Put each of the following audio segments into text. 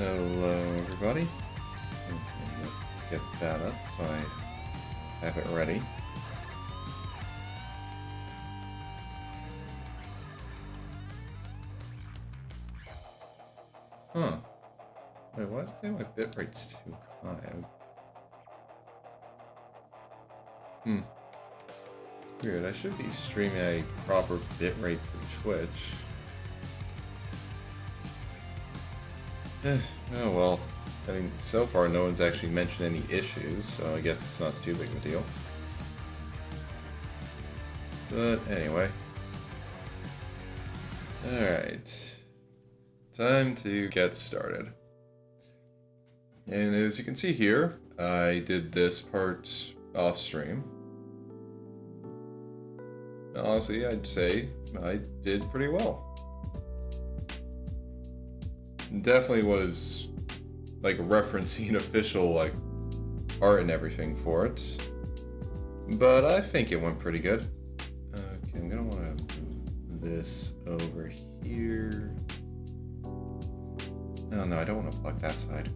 Hello, everybody. Get that up so I have it ready. Huh. Wait, why is it saying my bitrate's too high? Weird, I should be streaming a proper bitrate for Twitch. Oh well. I mean, so far no one's actually mentioned any issues, so I guess it's not too big of a deal. But anyway. Alright. Time to get started. And as you can see here, I did this part off stream. Honestly, I'd say I did pretty well. Definitely was like referencing official like art and everything for it, but I think it went pretty good. Okay, I'm gonna want to move this over here. Oh no, I don't want to block that side.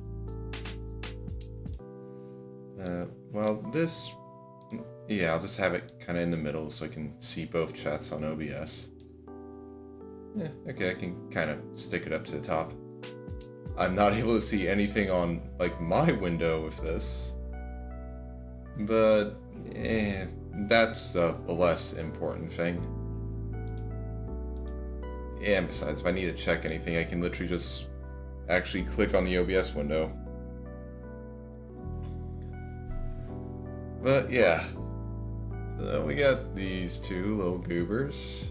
Well, this, yeah, I'll just have it kind of in the middle so I can see both chats on OBS. Yeah, okay, I can kind of stick it up to the top. I'm not able to see anything on, like, my window with this. But, that's a less important thing. Yeah, and besides, if I need to check anything, I can literally just actually click on the OBS window. But, yeah. So, we got these two little goobers.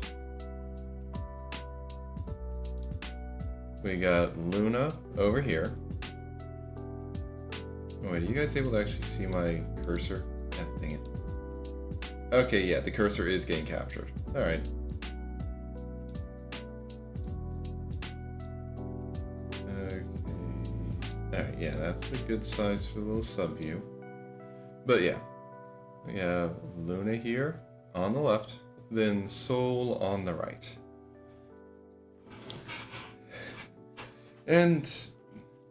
We got Luna over here. Oh, wait, are you guys able to actually see my cursor? God dang it. Okay, yeah, the cursor is getting captured. Alright. Okay. Alright, yeah, that's a good size for a little sub view. But yeah. We have Luna here on the left, then Soul on the right. And,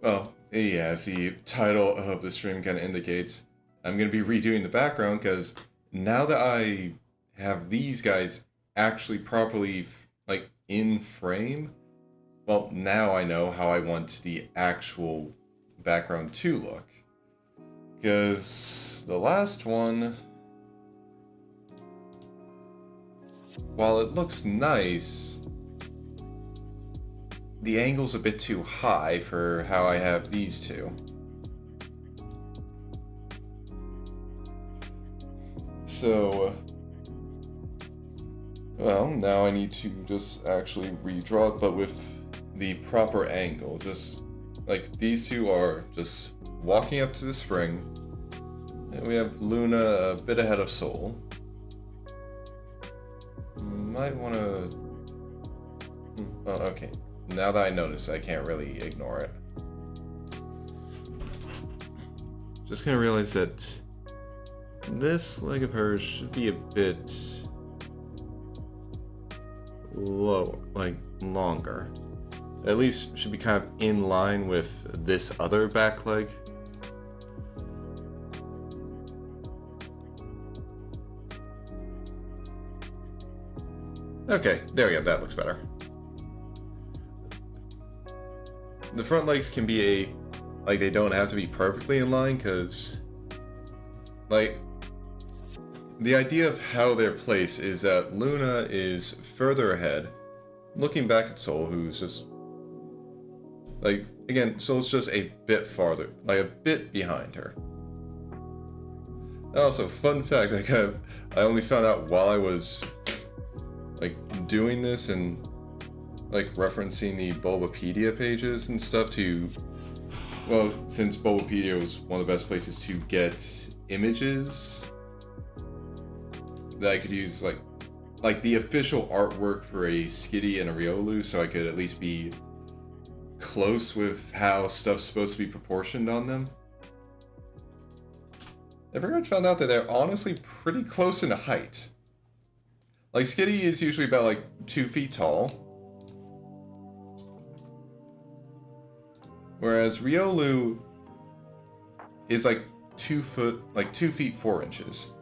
well, yeah, as the title of the stream kind of indicates, I'm going to be redoing the background because now that I have these guys actually properly, like, in frame, well, now I know how I want the actual background to look. Because the last one, while it looks nice, the angle's a bit too high for how I have these two. So, well, now I need to just actually redraw it, but with the proper angle. Just, like, these two are just walking up to the spring, and we have Luna a bit ahead of Soul. Might want to... Oh, okay. Now that I notice, I can't really ignore it. Just gonna realize that this leg of hers should be a bit low, like longer. At least should be kind of in line with this other back leg. Okay, there we go, that looks better. The front legs can be like, they don't have to be perfectly in line, because, like, the idea of how they're placed is that Luna is further ahead, looking back at Soul, who's just, like, again, Soul's just a bit farther, like, a bit behind her. Also, fun fact, like, I only found out while I was, like, doing this and like referencing the Bulbapedia pages and stuff to, well, since Bulbapedia was one of the best places to get images that I could use, like the official artwork for a Skitty and a Riolu, so I could at least be close with how stuff's supposed to be proportioned on them. I pretty much found out that they're honestly pretty close in height. Like, Skitty is usually about like 2 feet tall, Whereas Riolu is like 2 feet 4 inches.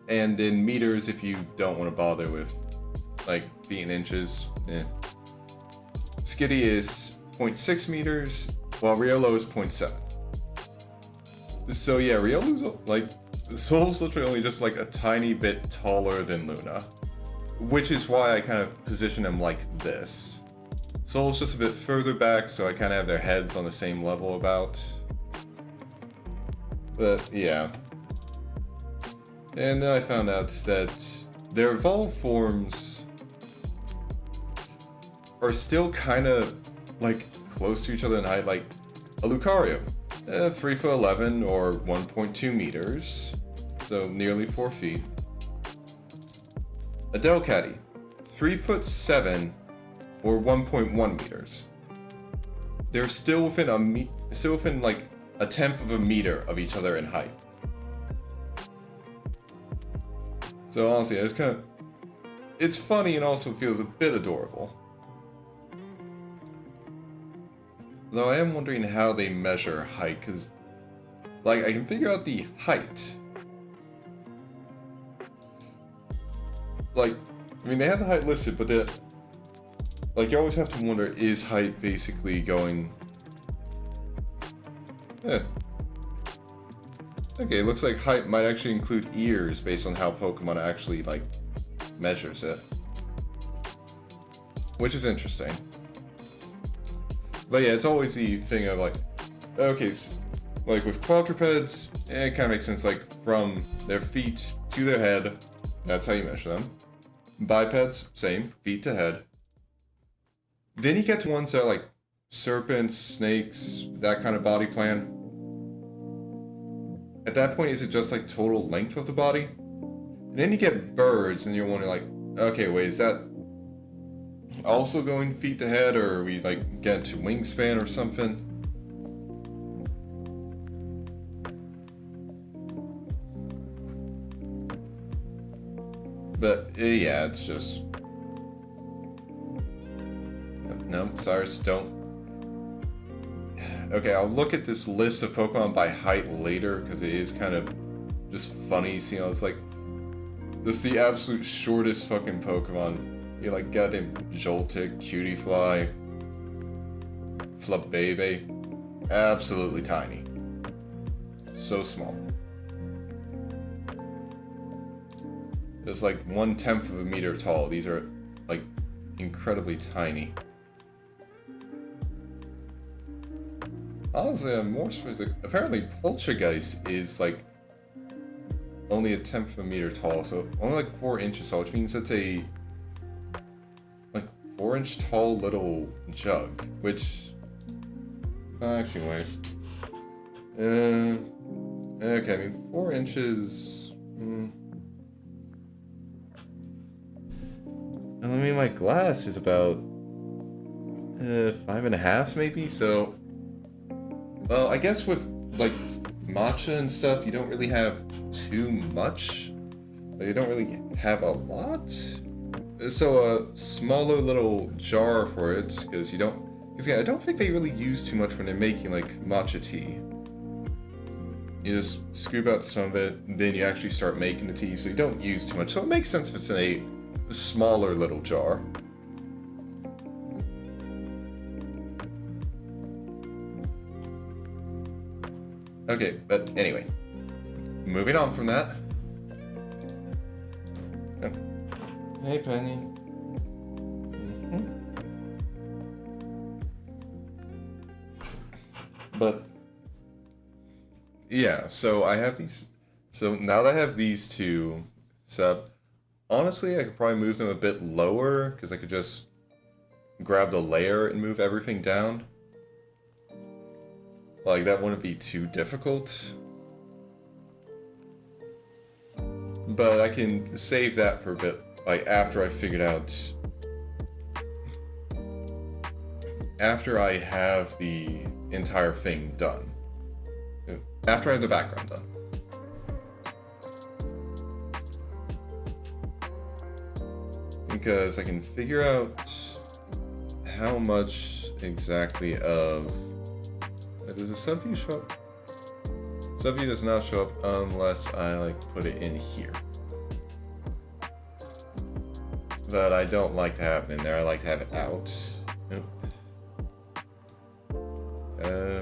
And in meters, if you don't want to bother with like feet and inches, Skitty is 0.6 meters, while Riolu is 0.7. So yeah, Riolu's like, Soul's literally only just like a tiny bit taller than Luna, which is why I kind of position him like this. Soul's just a bit further back, so I kind of have their heads on the same level about. But yeah. And then I found out that their evolved forms are still kind of like close to each other in height, like a Lucario, 3'11" or 1.2 meters, so nearly 4 feet. A Delcatty, 3'7" or 1.1 meters. They're still within like a tenth of a meter of each other in height. So honestly, it's funny and also feels a bit adorable. Though I am wondering how they measure height, because, like, I can figure out the height. Like, I mean, they have the height listed, but like, you always have to wonder, is height basically going... Okay, looks like height might actually include ears based on how Pokemon actually, like, measures it. Which is interesting. But yeah, it's always the thing of like, okay, like with quadrupeds, it kind of makes sense, like from their feet to their head, that's how you measure them. Bipeds, same, feet to head. Then you get to ones that are like serpents, snakes, that kind of body plan. At that point, is it just like total length of the body? And then you get birds, and you're wondering like, okay, wait, is that also going feet to head, or are we like get to wingspan or something? But yeah, it's just... No, Cyrus, don't. Okay, I'll look at this list of Pokemon by height later, because it is kind of just funny seeing how it's like, this is the absolute shortest fucking Pokemon. You like goddamn Joltik, Cutiefly, Flabébé. Absolutely tiny. So small. Just like 1/10 of a meter tall. These are like incredibly tiny. Honestly, I'm more specific. Apparently, Poltergeist is like only 1/10 of a meter tall, so only like 4 inches tall, which means it's a like 4-inch tall little jug. Which actually wait. Okay, I mean 4 inches. I mean, my glass is about 5.5 maybe, so... Well, I guess with, like, matcha and stuff, you don't really have too much. Like, you don't really have a lot. So a smaller little jar for it, because you don't... Because, yeah, I don't think they really use too much when they're making, like, matcha tea. You just scoop out some of it, and then you actually start making the tea, so you don't use too much. So it makes sense if it's in a smaller little jar. Okay, but anyway, moving on from that. Oh. Hey, Penny. But yeah, so I have these. So now that I have these two set up, honestly, I could probably move them a bit lower, because I could just grab the layer and move everything down. Like, that wouldn't be too difficult. But I can save that for a bit, like, after I figured out... After I have the entire thing done. After I have the background done. Because I can figure out how much exactly of Does the subview show up? Subview does not show up unless I like put it in here. But I don't like to have it in there. I like to have it out. Nope.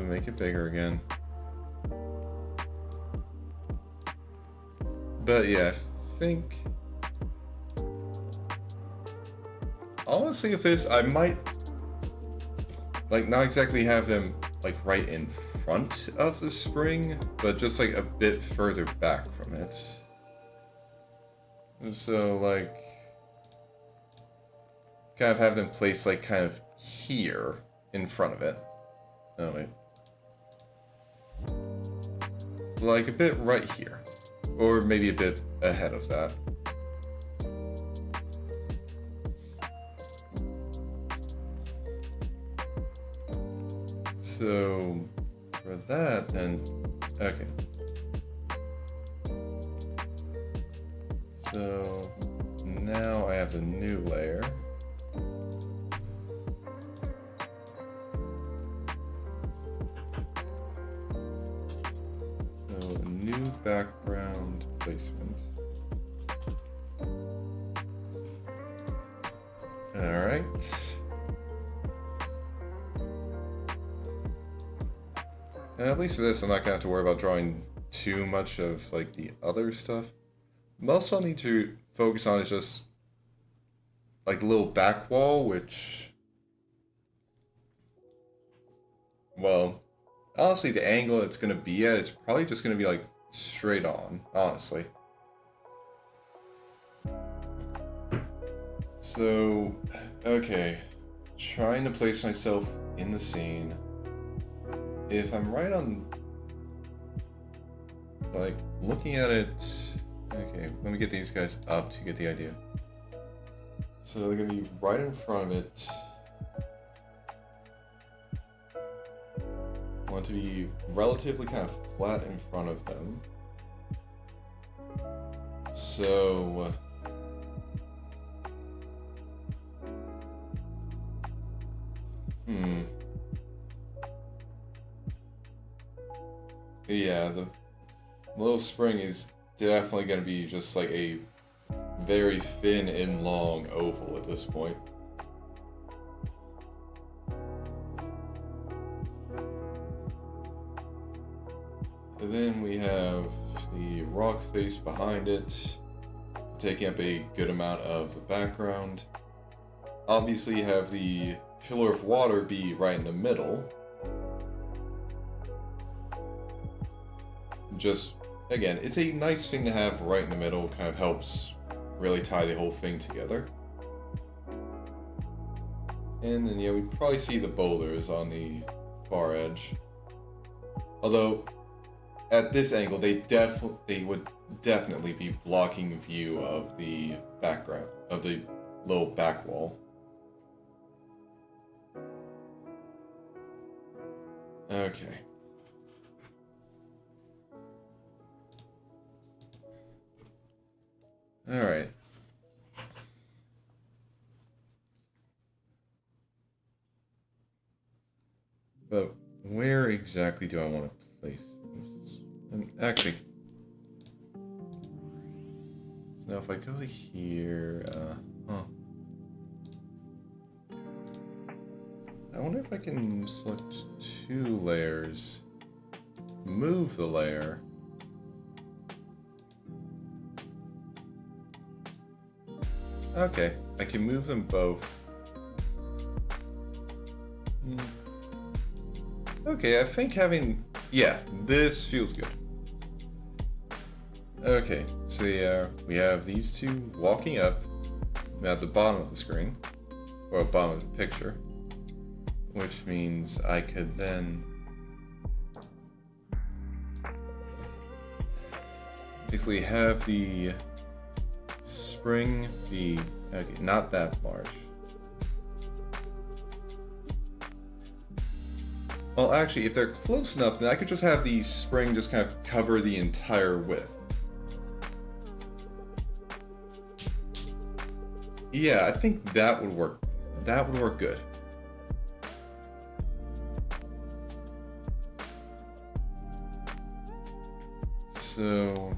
Make it bigger again. But yeah, I think honestly, if this, I might like not exactly have them like right in front of the spring, but just like a bit further back from it. So like kind of have them placed like kind of here in front of it. Oh wait. Like a bit right here. Or maybe a bit ahead of that. So for that then, okay. So now I have the new layer. So a new background placement. All right. And at least for this, I'm not gonna have to worry about drawing too much of like the other stuff. Most I'll need to focus on is just like the little back wall, which, well, honestly, the angle it's gonna be at, it's probably just gonna be like straight on, honestly. So, okay, trying to place myself in the scene. If I'm right on, like, looking at it, okay, let me get these guys up to get the idea. So they're gonna be right in front of it. I want to be relatively kind of flat in front of them. So yeah, the little spring is definitely going to be just like a very thin and long oval at this point. And then we have the rock face behind it, taking up a good amount of the background. Obviously you have the pillar of water be right in the middle. Just, again, it's a nice thing to have right in the middle, kind of helps really tie the whole thing together. And then, yeah, we'd probably see the boulders on the far edge. Although, at this angle, they would definitely be blocking view of the background, of the little back wall. Okay. All right. But where exactly do I want to place this? And actually, so now if I go here, I wonder if I can select 2 layers, move the layer. Okay, I can move them both. Okay, I think having... yeah, this feels good. Okay, so yeah, we have these 2 walking up at the bottom of the screen, or bottom of the picture, which means I could then basically have the spring be, okay, not that large. Well, actually, if they're close enough, then I could just have the spring just kind of cover the entire width. Yeah, I think that would work. That would work good. So...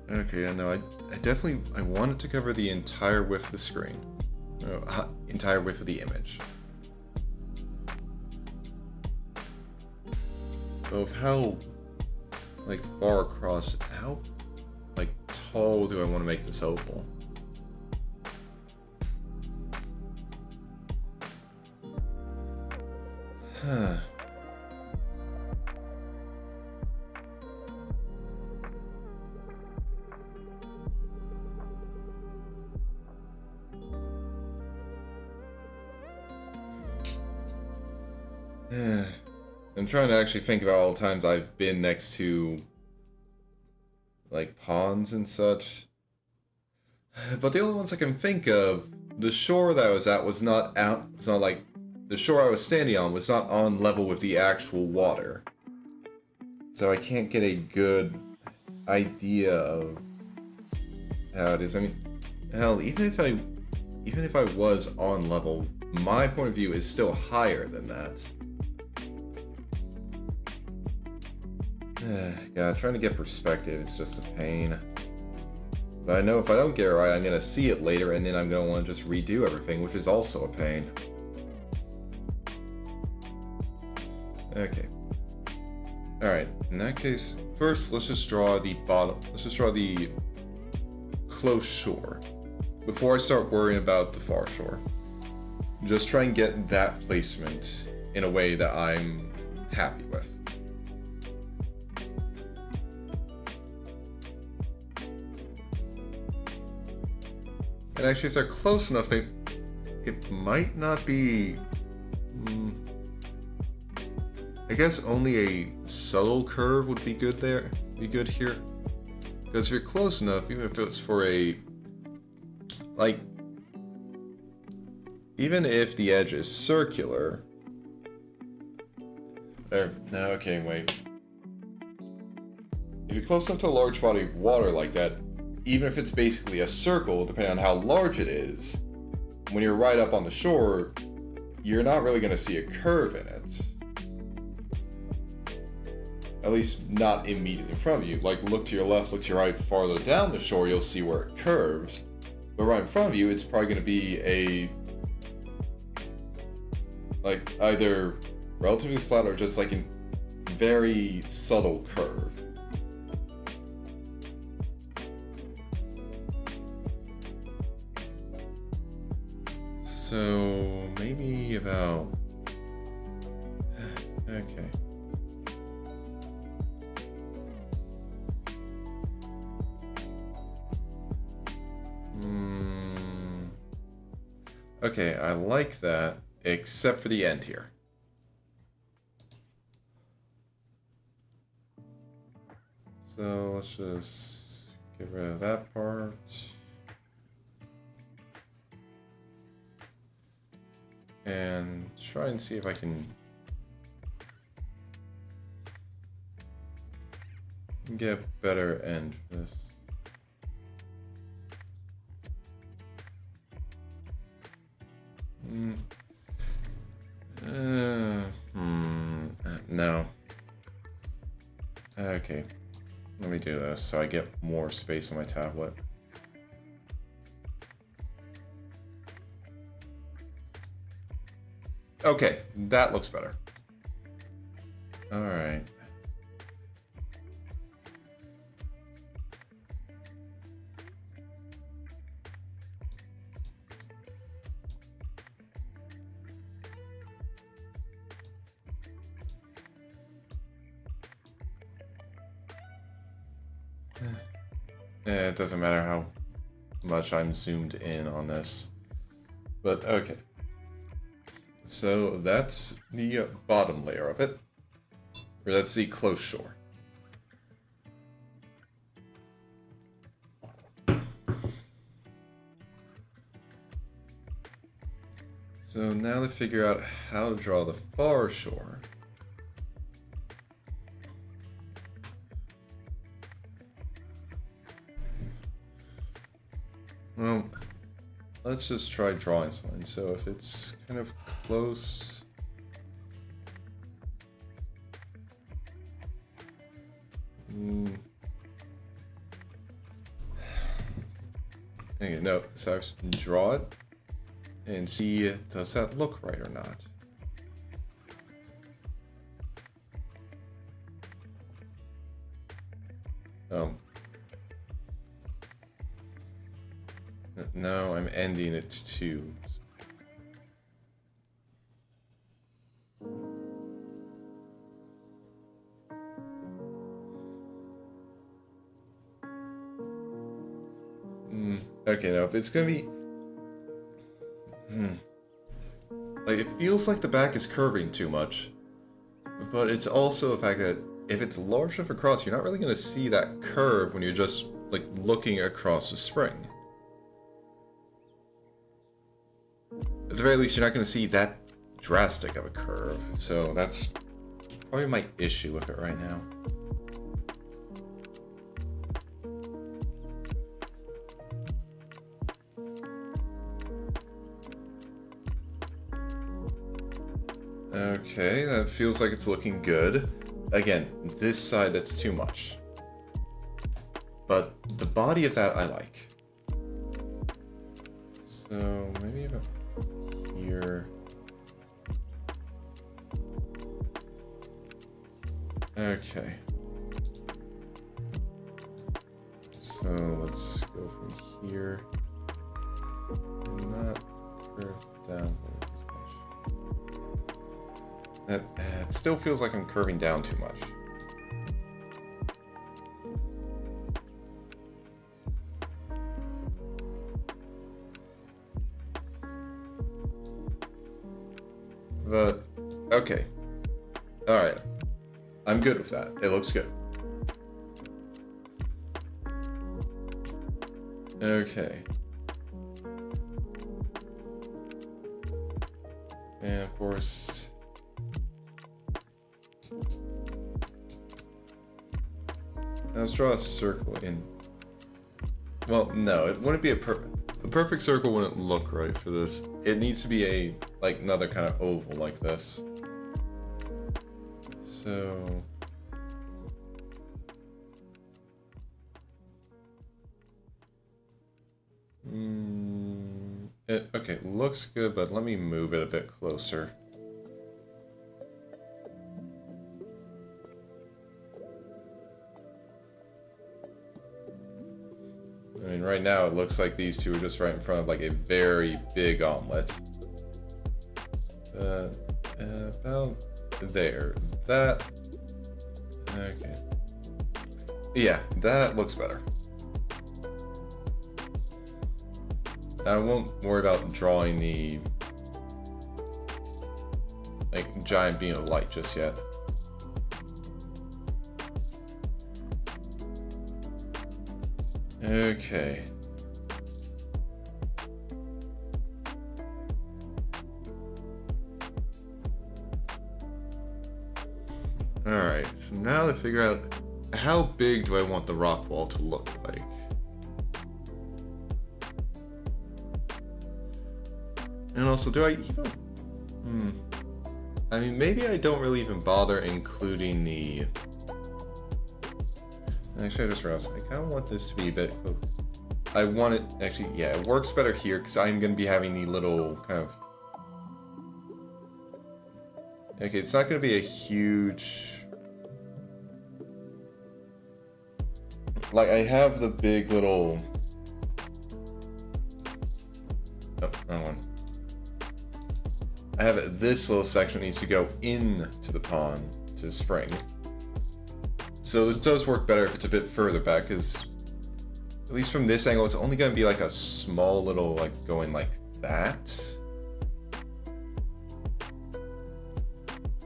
Okay, I know. I definitely wanted to cover the entire width of the screen, entire width of the image. So of how far across, how tall do I want to make this oval? Huh. I'm trying to actually think about all the times I've been next to ponds and such. But the only ones I can think of, the shore that I was at was not the shore I was standing on was not on level with the actual water. So I can't get a good idea of how it is. I mean, hell, even if I was on level, my point of view is still higher than that. God, trying to get perspective is just a pain. But I know if I don't get it right, I'm going to see it later, and then I'm going to want to just redo everything, which is also a pain. Okay. Alright, in that case, first let's just draw the bottom, let's just draw the close shore, before I start worrying about the far shore. Just try and get that placement in a way that I'm happy with. And actually, if they're close enough, it might not be... I guess only a subtle curve would be good there. Be good here. Because if you're close enough, even if it's for a... even if the edge is circular... No, okay, wait. If you're close enough to a large body of water like that, even if it's basically a circle, depending on how large it is, when you're right up on the shore, you're not really going to see a curve in it. At least not immediately in front of you. Look to your left, look to your right, farther down the shore, you'll see where it curves. But right in front of you, it's probably going to be a... either relatively flat or just a very subtle curve. So maybe about... Okay. Okay, I like that, except for the end here. So let's just get rid of that part. And try and see if I can get a better end for this. No. Okay. Let me do this so I get more space on my tablet. Okay, that looks better. All right. It doesn't matter how much I'm zoomed in on this, but okay. So that's the bottom layer of it, or that's the close shore. So now to figure out how to draw the far shore. Well, let's just try drawing something. So if it's kind of close... Okay, no, so I just draw it and see, does that look right or not? No, I'm ending it too. Okay, now if it's gonna be... Like, it feels like the back is curving too much. But it's also the fact that if it's large enough across, you're not really gonna see that curve when you're just, like, looking across the spring. At the very least, you're not gonna see that drastic of a curve. So that's probably my issue with it right now. Okay, that feels like it's looking good. Again, this side, that's too much. But the body of that, I like. So, maybe about here. Okay. So, let's go from here. And that curve down. It still feels like I'm curving down too much. But, okay. Alright. I'm good with that. It looks good. Okay. And of course... Now let's draw a circle in. Well, no, it wouldn't be a perfect circle wouldn't look right for this. It needs to be like another kind of oval like this. So okay, looks good, but let me move it a bit closer. I mean, right now it looks like these two are just right in front of like a very big omelet. About there. That. Okay. Yeah, that looks better. I won't worry about drawing the like giant beam of light just yet. Okay. Alright, so now to figure out how big do I want the rock wall to look like. And also, do I even... I mean, maybe I don't really even bother including the... Actually, I just realized I kind of want this to be a bit... I want it... Actually, yeah, it works better here because I'm going to be having the little kind of... Okay, it's not going to be a huge... Like, I have the big little... Oh, wrong one. I have this little section that needs to go into the pond, to the spring. So this does work better if it's a bit further back, because at least from this angle, it's only going to be like a small little, like, going like that.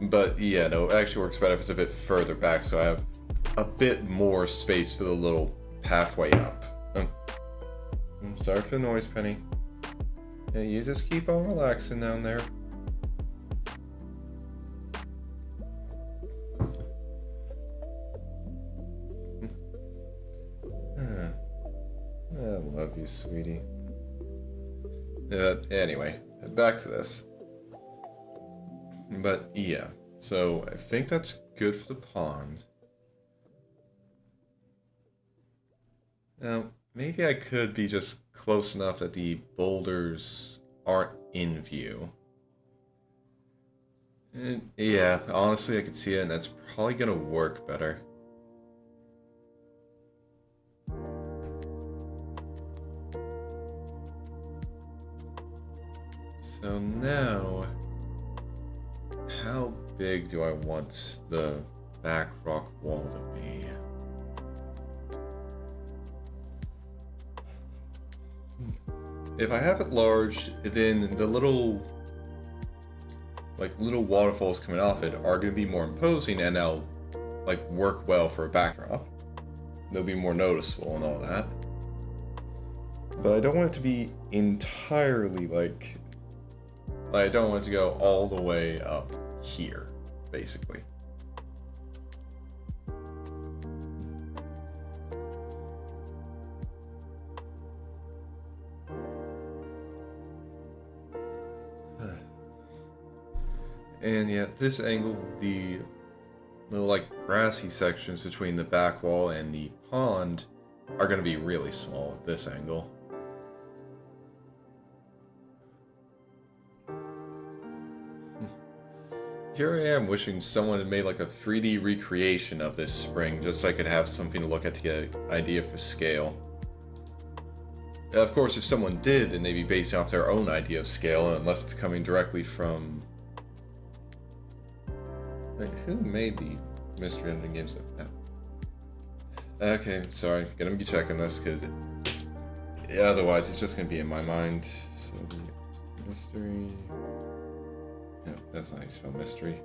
But yeah, no, it actually works better if it's a bit further back, so I have a bit more space for the little pathway up. I'm sorry for the noise, Penny. Yeah, you just keep on relaxing down there. I love you, sweetie. Anyway, back to this. But yeah, so I think that's good for the pond. Now, maybe I could be just close enough that the boulders aren't in view. And yeah, honestly, I could see it, and that's probably gonna work better. So now, how big do I want the back rock wall to be? If I have it large, then the little waterfalls coming off it are going to be more imposing, and they'll like work well for a backdrop. They'll be more noticeable and all that. But I don't want it to be entirely like I don't want it to go all the way up here, basically. And yeah, this angle, the little like grassy sections between the back wall and the pond are going to be really small at this angle. Here I am wishing someone had made like a 3D recreation of this spring just so I could have something to look at to get an idea for scale. Of course, if someone did, then they'd be basing off their own idea of scale, unless it's coming directly from... Wait, who made the Mystery Engine games like that? Okay, sorry, gonna be checking this, because otherwise it's just gonna be in my mind. So the mystery... No, that's not how you spell mystery.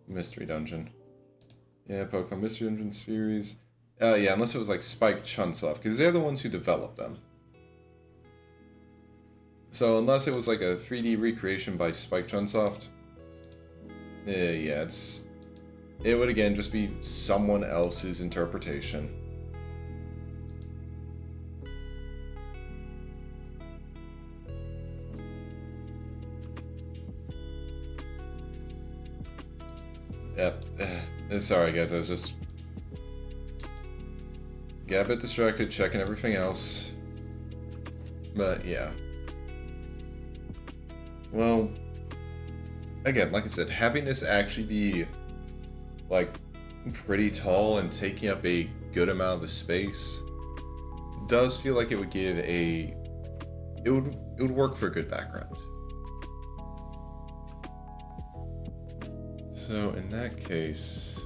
Mystery Dungeon. Yeah, Pokemon Mystery Dungeon series. Yeah, unless it was like Spike Chunsoft, because they're the ones who developed them. So unless it was like a 3D recreation by Spike Chunsoft, yeah, it would again just be someone else's interpretation. Yep. Sorry guys, I was just got a bit distracted checking everything else. But yeah. Well, again, like I said, having this actually be like pretty tall and taking up a good amount of the space does feel like it would give it would work for a good background. So in that case,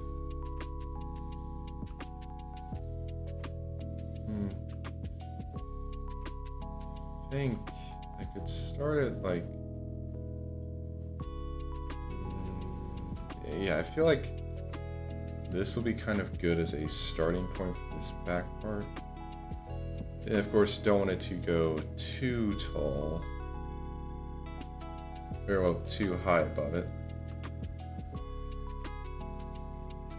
I think I could start it like, yeah, I feel like this will be kind of good as a starting point for this back part. And of course, don't want it to go too tall, very well too high above it.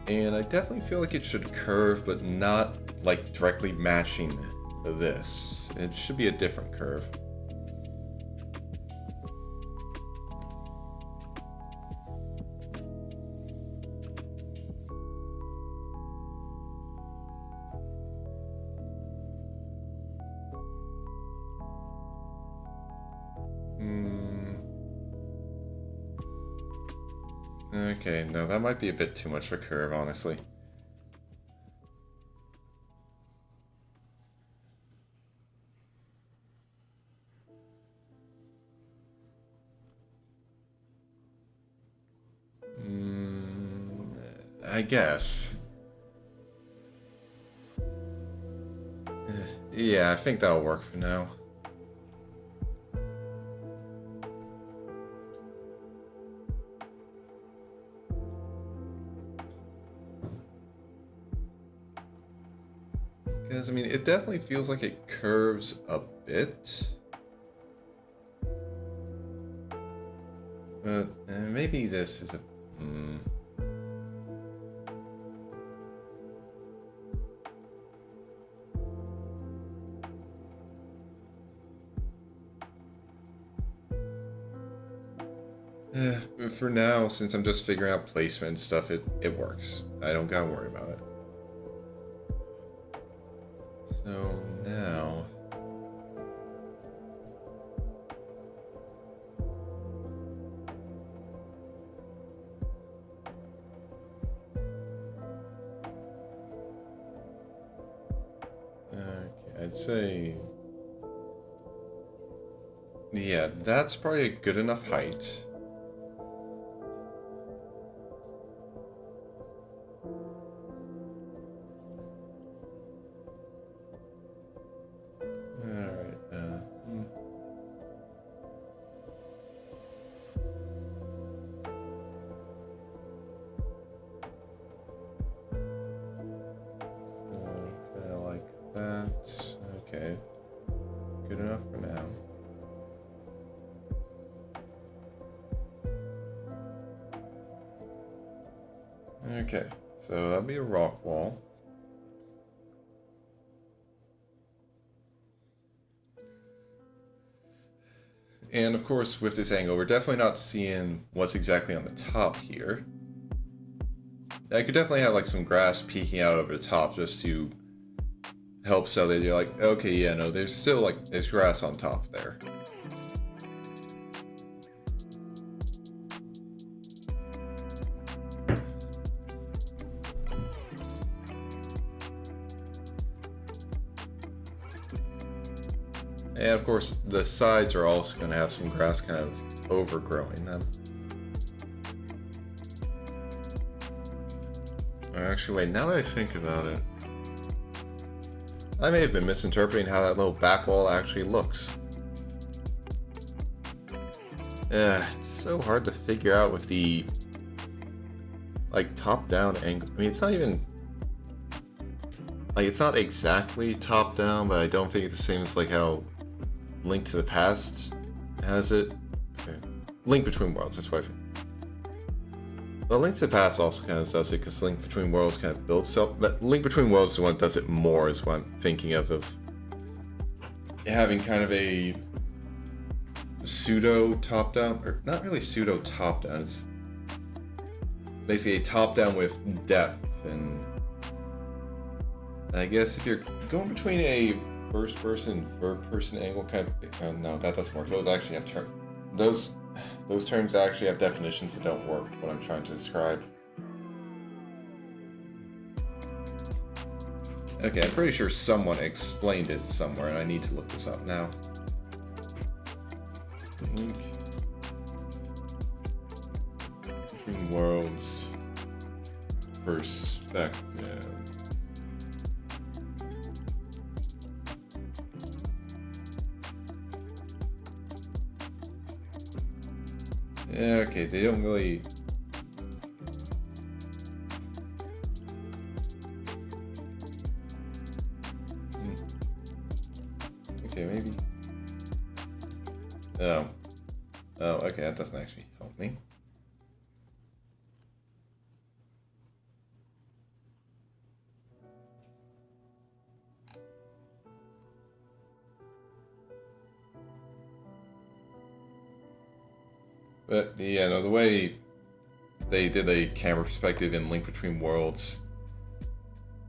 And I definitely feel like it should curve, but not like directly matching this. It should be a different curve. Okay, no, that might be a bit too much for curve, honestly. I guess. Yeah, I think that'll work for now. Because, I mean, it definitely feels like it curves a bit. But maybe this is a... For now, since I'm just figuring out placement and stuff, it works. I don't gotta worry about it. So now... Okay, I'd say... Yeah, that's probably a good enough height. Alright, So, kinda like that. Okay. Good enough for now. Okay, so that'll be a rock wall. And of course, with this angle, we're definitely not seeing what's exactly on the top here. I could definitely have like some grass peeking out over the top just to help so that you're like, okay, yeah, no, there's still like, there's grass on top there. And of course, the sides are also going to have some grass kind of overgrowing them. Actually, wait, now that I think about it, I may have been misinterpreting how that little back wall actually looks. It's so hard to figure out with the, like, top-down angle. I mean, it's not even, like, it's not exactly top-down, but I don't think it's the same as, like, how Link to the Past has it. Okay. Link Between Worlds, that's what I think. Well, Link to the Past also kind of does it because Link Between Worlds kind of builds itself, but Link Between Worlds is the one that does it more, is what I'm thinking of having kind of a pseudo top-down, or not really pseudo top-down, it's basically a top-down with depth, and I guess if you're going between a first-person, third-person angle kind of, no, that doesn't work. Those actually have terms. Those terms actually have definitions that don't work with what I'm trying to describe. Okay, I'm pretty sure someone explained it somewhere, and I need to look this up now. Link Between Worlds perspective. Yeah, okay, they don't really... Okay, maybe... Oh. Oh, okay, that doesn't actually help me. But yeah, no, the way they did a camera perspective in Link Between Worlds,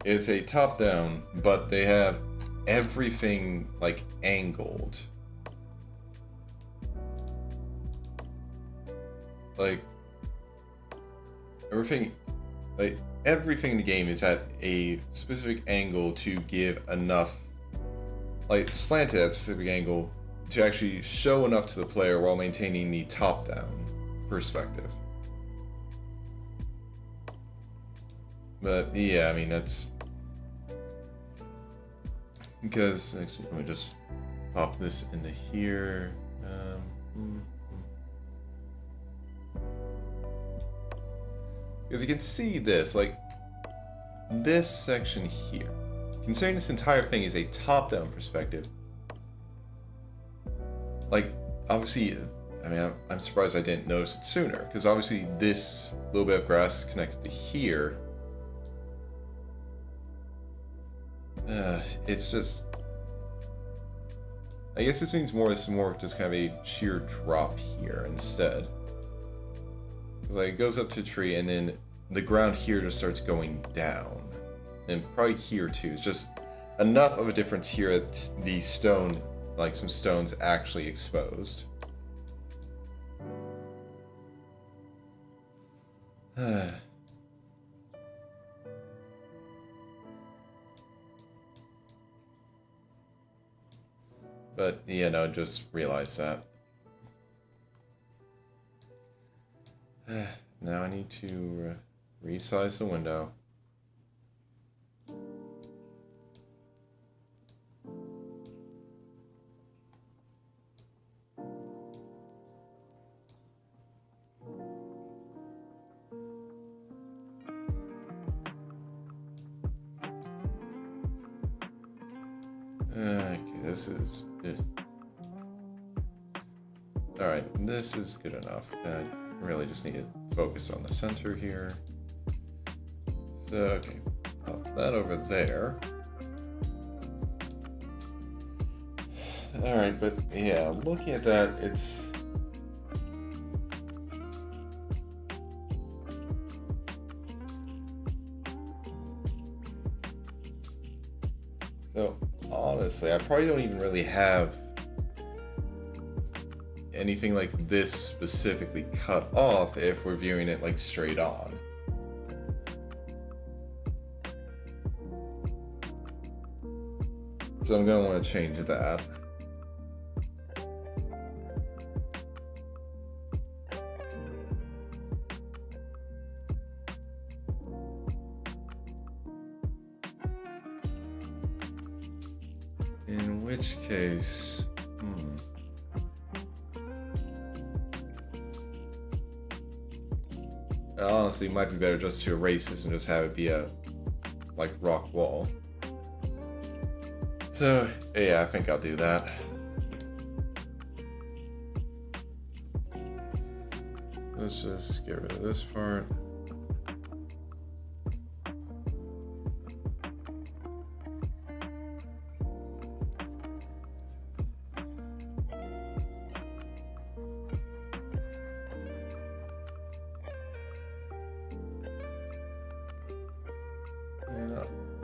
it's a top-down, but they have everything like angled. Like everything in the game is at a specific angle to give enough, like slanted at a specific angle to actually show enough to the player while maintaining the top-down perspective. But yeah, I mean, that's because actually, let me just pop this into here. Because you can see this, like this section here. Considering this entire thing is a top-down perspective, like, obviously, I mean, I'm surprised I didn't notice it sooner, because obviously this little bit of grass is connected to here. It's just... I guess this means more, this is more just kind of a sheer drop here instead. Like, it goes up to a tree, and then the ground here just starts going down. And probably here, too. It's just enough of a difference here that the stone, like some stones, actually exposed. But, you know, just realize that. Now I need to resize the window. Okay, this is good. Alright, this is good enough. I really just need to focus on the center here. So, okay, pop that over there. Alright, but yeah, looking at that, it's... So, honestly, I probably don't even really have anything like this specifically cut off if we're viewing it like straight on. So I'm going to want to change that. In which case, honestly, it might be better just to erase this and just have it be a, like, rock wall. So, yeah, I think I'll do that. Let's just get rid of this part.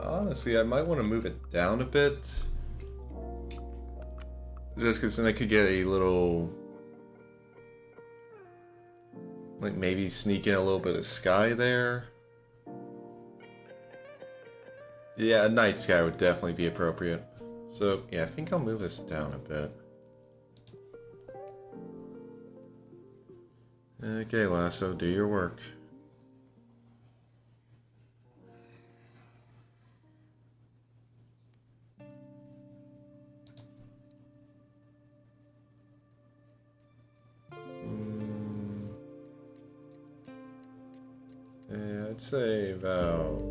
Honestly, I might want to move it down a bit. Just because then I could get a little... like, maybe sneak in a little bit of sky there. Yeah, a night sky would definitely be appropriate. So, yeah, I think I'll move this down a bit. Okay, Lasso, do your work. Yeah, I'd say about...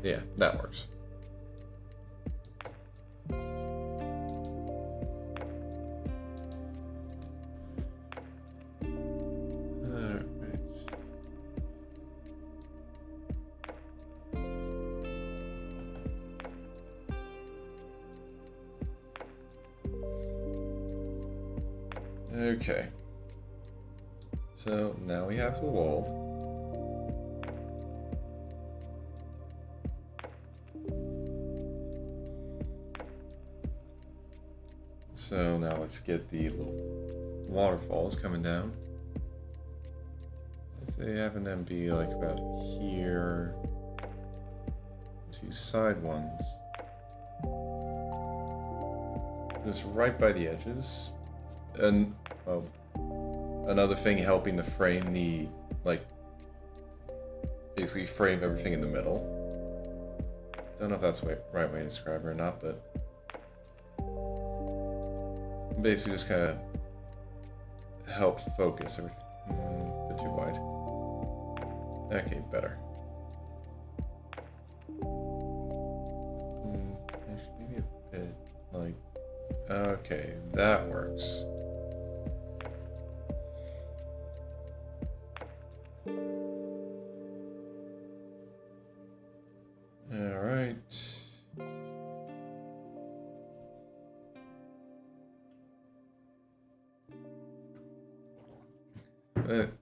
yeah, that works. Okay. So now we have the wall. So now let's get the little waterfalls coming down. I'd say having them be like about here. Two side ones. Just right by the edges. And another thing helping to frame the, like, basically frame everything in the middle. Don't know if that's the right way to describe it or not, but basically just kind of help focus everything. A bit too wide. Okay, better. Actually, maybe a bit like... okay, that works. Alright.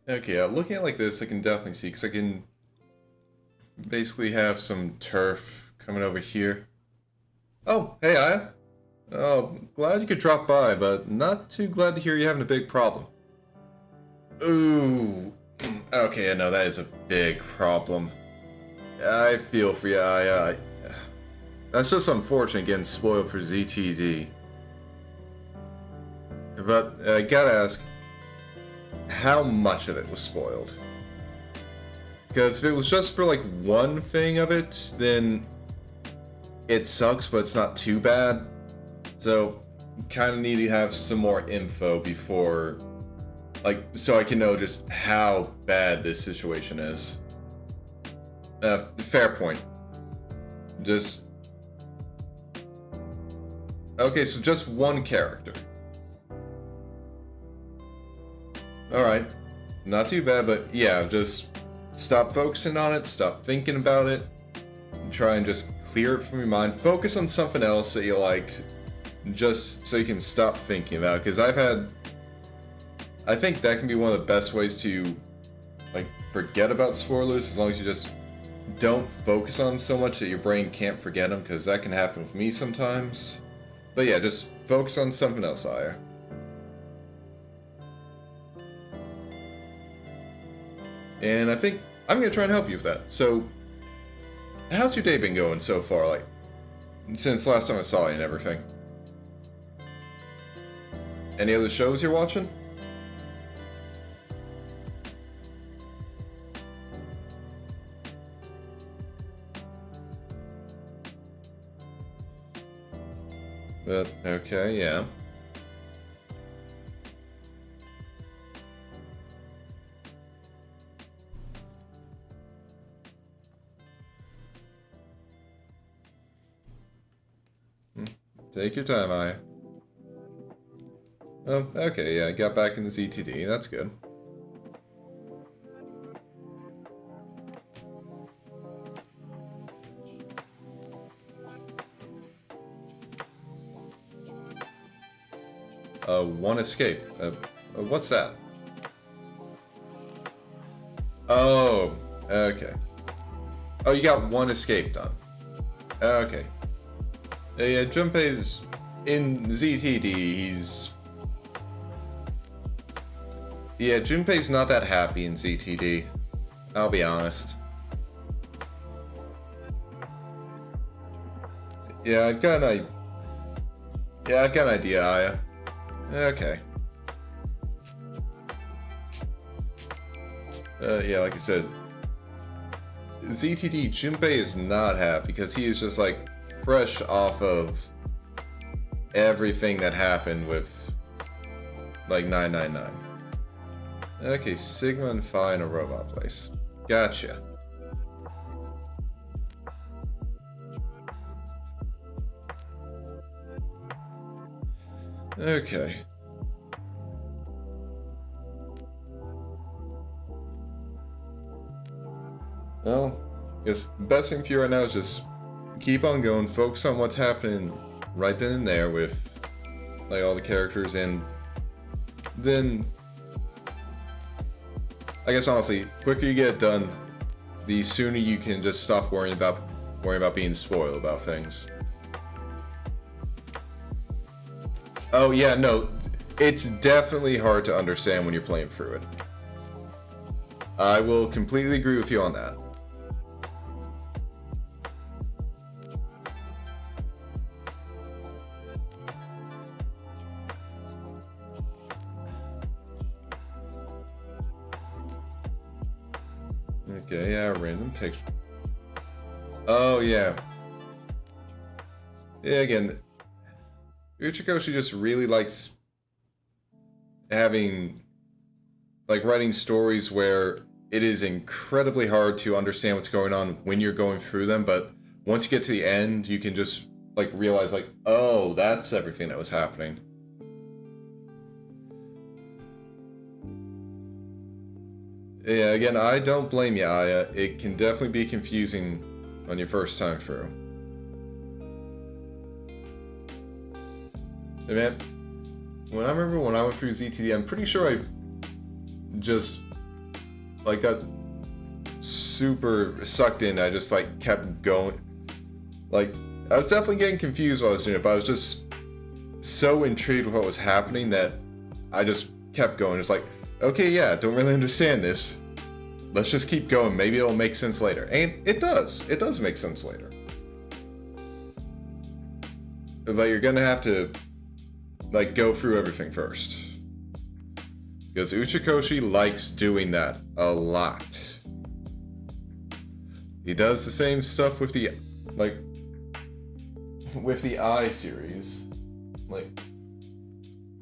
Okay, looking at it like this, I can definitely see, because I can basically have some turf coming over here. Oh, hey, Aya. Oh, glad you could drop by, but not too glad to hear you're having a big problem. Ooh. Okay, I know that is a big problem. I feel for you, Aya. That's just unfortunate getting spoiled for ZTD. But I gotta ask, how much of it was spoiled? Because if it was just for like one thing of it, then it sucks, but it's not too bad. So, kind of need to have some more info before, like, so I can know just how bad this situation is. Fair point. Just... Okay, so just one character. Alright. Not too bad, but yeah, just stop focusing on it, stop thinking about it, and try and just clear it from your mind. Focus on something else that you like, just so you can stop thinking about it. Because I think that can be one of the best ways to, like, forget about spoilers, as long as you just don't focus on them so much that your brain can't forget them, because that can happen with me sometimes. But yeah, just focus on something else, Aya. And I think I'm going to try and help you with that. So, how's your day been going so far, like, since last time I saw you and everything? Any other shows you're watching? But, okay, yeah. Take your time, Aya. Oh, okay, yeah, I got back into ZTD, that's good. One escape. What's that? Oh, okay. Oh, you got one escape done. Okay. Yeah, Junpei's in ZTD, he's... Yeah, Junpei's not that happy in ZTD. I'll be honest. Yeah, I've got an idea, Aya. Okay. Yeah, like I said, ZTD, Junpei is not happy because he is just like fresh off of everything that happened with like 999. Okay, Sigma and Phi in a robot place. Gotcha. Okay. Well, I guess the best thing for you right now is just keep on going, focus on what's happening right then and there with like all the characters, and then I guess honestly, quicker you get it done, the sooner you can just stop worrying about being spoiled about things. Oh yeah, no, it's definitely hard to understand when you're playing through it. I will completely agree with you on that. Okay, yeah, random picture. Oh yeah. Yeah, again, Uchikoshi just really likes having, like, writing stories where it is incredibly hard to understand what's going on when you're going through them, but once you get to the end, you can just, like, realize, like, oh, that's everything that was happening. Yeah, again, I don't blame you, Aya. It can definitely be confusing on your first time through. Hey man, when I went through ZTD, I'm pretty sure just like got super sucked in. I just like kept going. Like I was definitely getting confused while I was doing it, but I was just so intrigued with what was happening that I just kept going. It's like, okay, yeah, don't really understand this. Let's just keep going. Maybe it'll make sense later. And it does. It does make sense later. But you're gonna have to like go through everything first. Because Uchikoshi likes doing that a lot. He does the same stuff with the I series. Like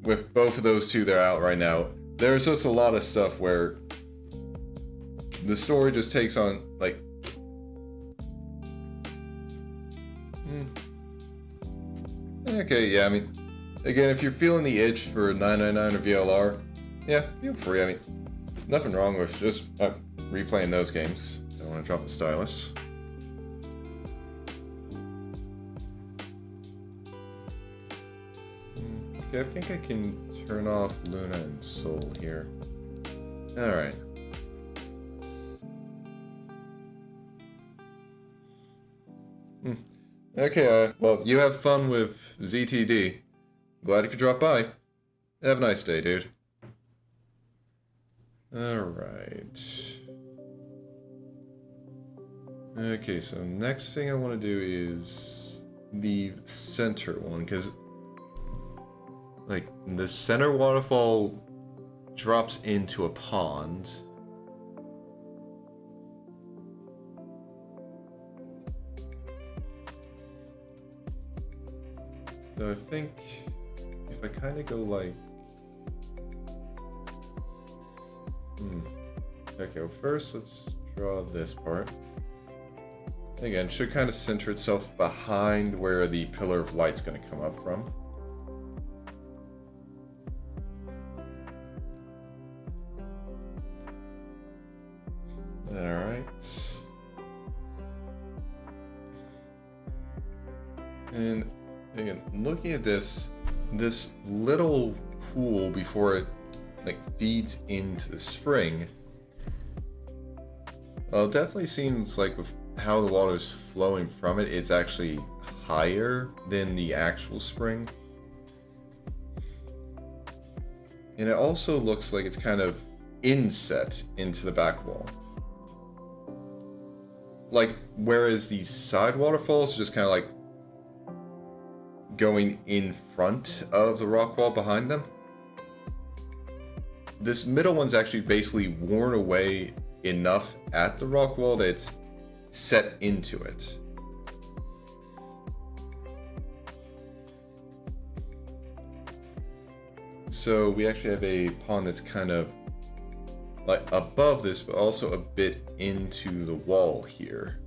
with both of those two that are out right now, there's just a lot of stuff where the story just takes on like okay, yeah, I mean, again, if you're feeling the itch for 999 or VLR, yeah, feel free. I mean, nothing wrong with just replaying those games. Don't want to drop the stylus. Okay, I think I can turn off Luna and Soul here. Alright. Okay, well, you have fun with ZTD. Glad you could drop by. Have a nice day, dude. Alright. Okay, so next thing I want to do is the center one, because like the center waterfall drops into a pond. So I think if I kind of go like, okay, well first let's draw this part. Again, should kind of center itself behind where the pillar of light's going to come up from. Alright. And again, looking at this little pool before it like feeds into the spring, well, it definitely seems like with how the water is flowing from it, it's actually higher than the actual spring. And it also looks like it's kind of inset into the back wall. Like, whereas these side waterfalls are just kind of like going in front of the rock wall behind them. This middle one's actually basically worn away enough at the rock wall that it's set into it. So we actually have a pond that's kind of like above this, but also a bit into the wall here.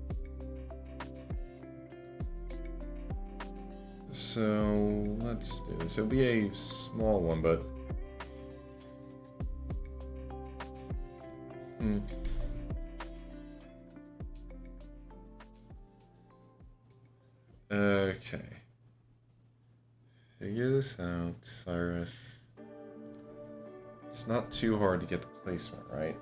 So let's do this. It'll be a small one, but okay. Figure this out, Cyrus. It's not too hard to get the placement right.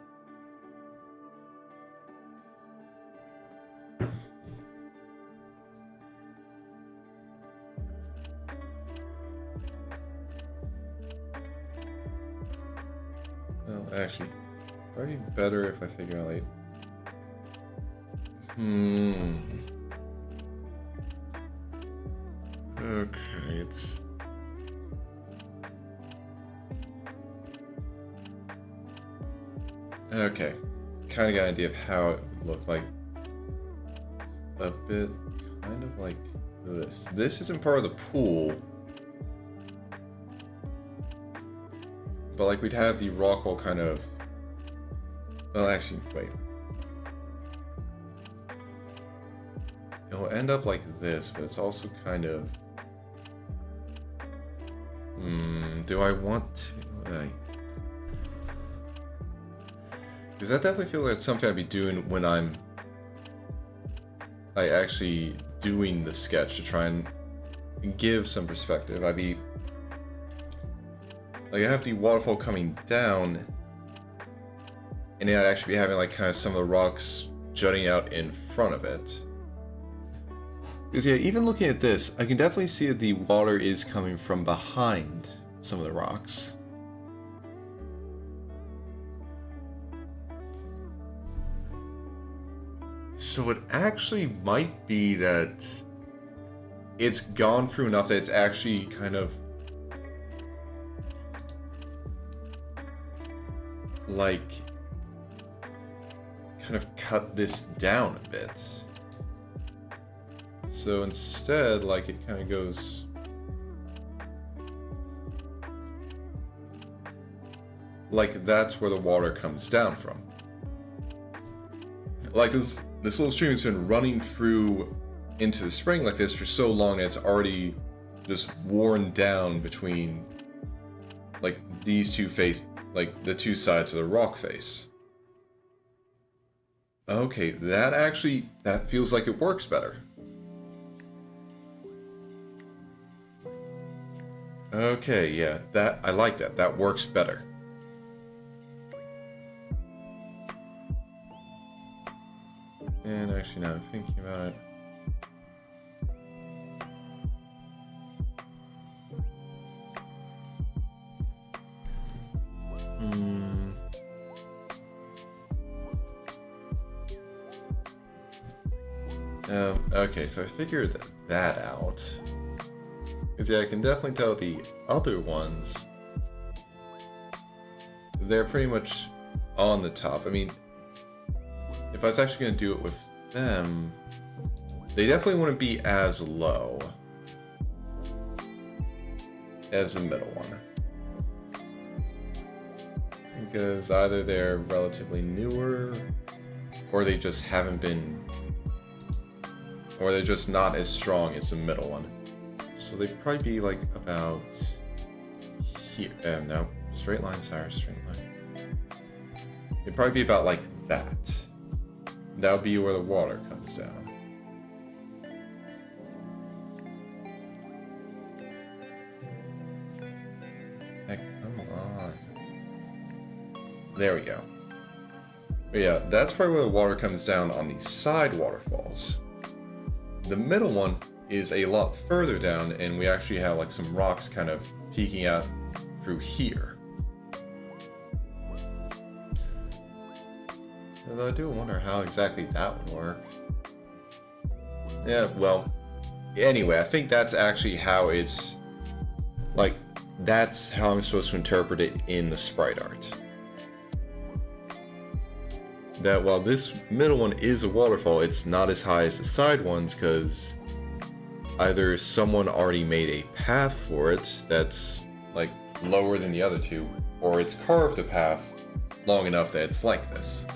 Well, actually, probably better if I figure out like okay, it's okay. Kind of got an idea of how it would look like. A bit kind of like this. This isn't part of the pool. But like we'd have the rock wall kind of, well actually, wait. It'll end up like this, but it's also kind of, do I want to, because I definitely feel like it's something I'd be doing when I'm actually doing the sketch to try and give some perspective. I'd be like, I have the waterfall coming down, and it'd actually be having like kind of some of the rocks jutting out in front of it. Because yeah, even looking at this, I can definitely see that the water is coming from behind some of the rocks. So it actually might be that it's gone through enough that it's actually kind of like cut this down a bit. So instead, like, it kind of goes like that's where the water comes down from. Like this little stream has been running through into the spring like this for so long that it's already just worn down between like these two like the two sides of the rock face. Okay, that feels like it works better. Okay, yeah, I like that. That works better. And actually, now I'm thinking about it. Okay, so I figured that out. Because yeah, I can definitely tell the other ones, they're pretty much on the top. I mean, if I was actually going to do it with them, they definitely wouldn't be as low as the middle one. Because either they're relatively newer, or they just haven't been, or they're just not as strong as the middle one. So they'd probably be like about here. No, straight line, sorry, straight line. It'd probably be about like that. That would be where the water comes down. Heck, come on. There we go. But yeah, that's probably where the water comes down on the side waterfalls. The middle one is a lot further down, and we actually have like some rocks kind of peeking out through here. Although I do wonder how exactly that would work. Yeah, well, anyway, I think that's actually how it's, like, that's how I'm supposed to interpret it in the sprite art. That while this middle one is a waterfall, it's not as high as the side ones, because either someone already made a path for it that's, like, lower than the other two, or it's carved a path long enough that it's like this.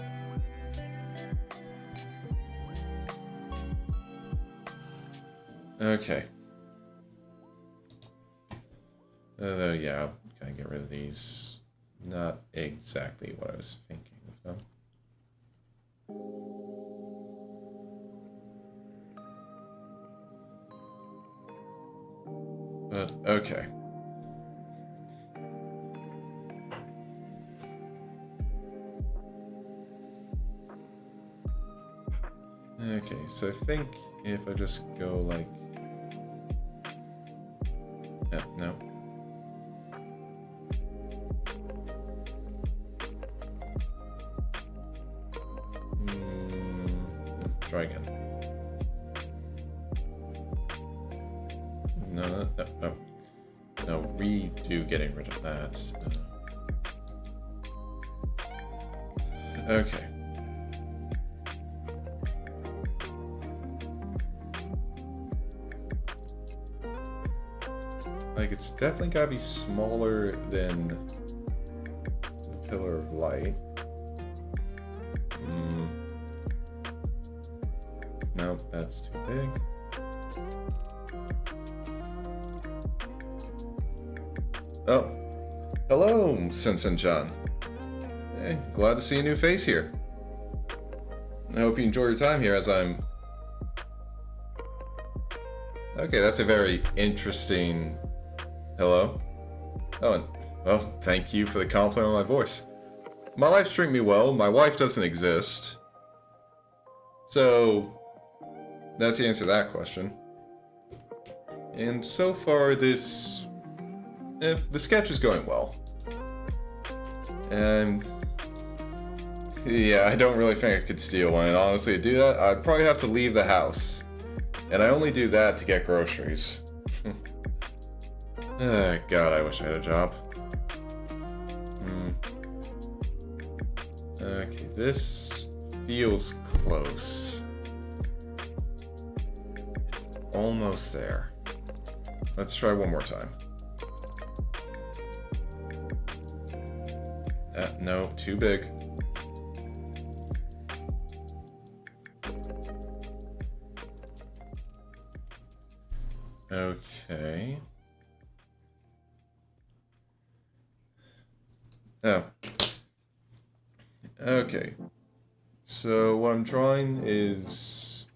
Okay. Yeah, I'm gonna get rid of these. Not exactly what I was thinking with them. But, okay. Okay, so I think if I just go like... no. Try again. No. No, redo getting rid of that. Okay. Like, it's definitely gotta be smaller than the Pillar of Light. Nope, that's too big. Oh, hello, Sensen John. Hey, glad to see a new face here. I hope you enjoy your time here as I'm... Okay, that's a very interesting... Hello? Oh, and well, thank you for the compliment on my voice. my life's treating me well. My wife doesn't exist. So, that's the answer to that question. And so far, the sketch is going well. And yeah, I don't really think I could steal one. And honestly, to do that, I'd probably have to leave the house. And I only do that to get groceries. God, I wish I had a job. Okay, this feels close. It's almost there. Let's try one more time. No, too big. Okay. Oh. Okay. So what I'm drawing is...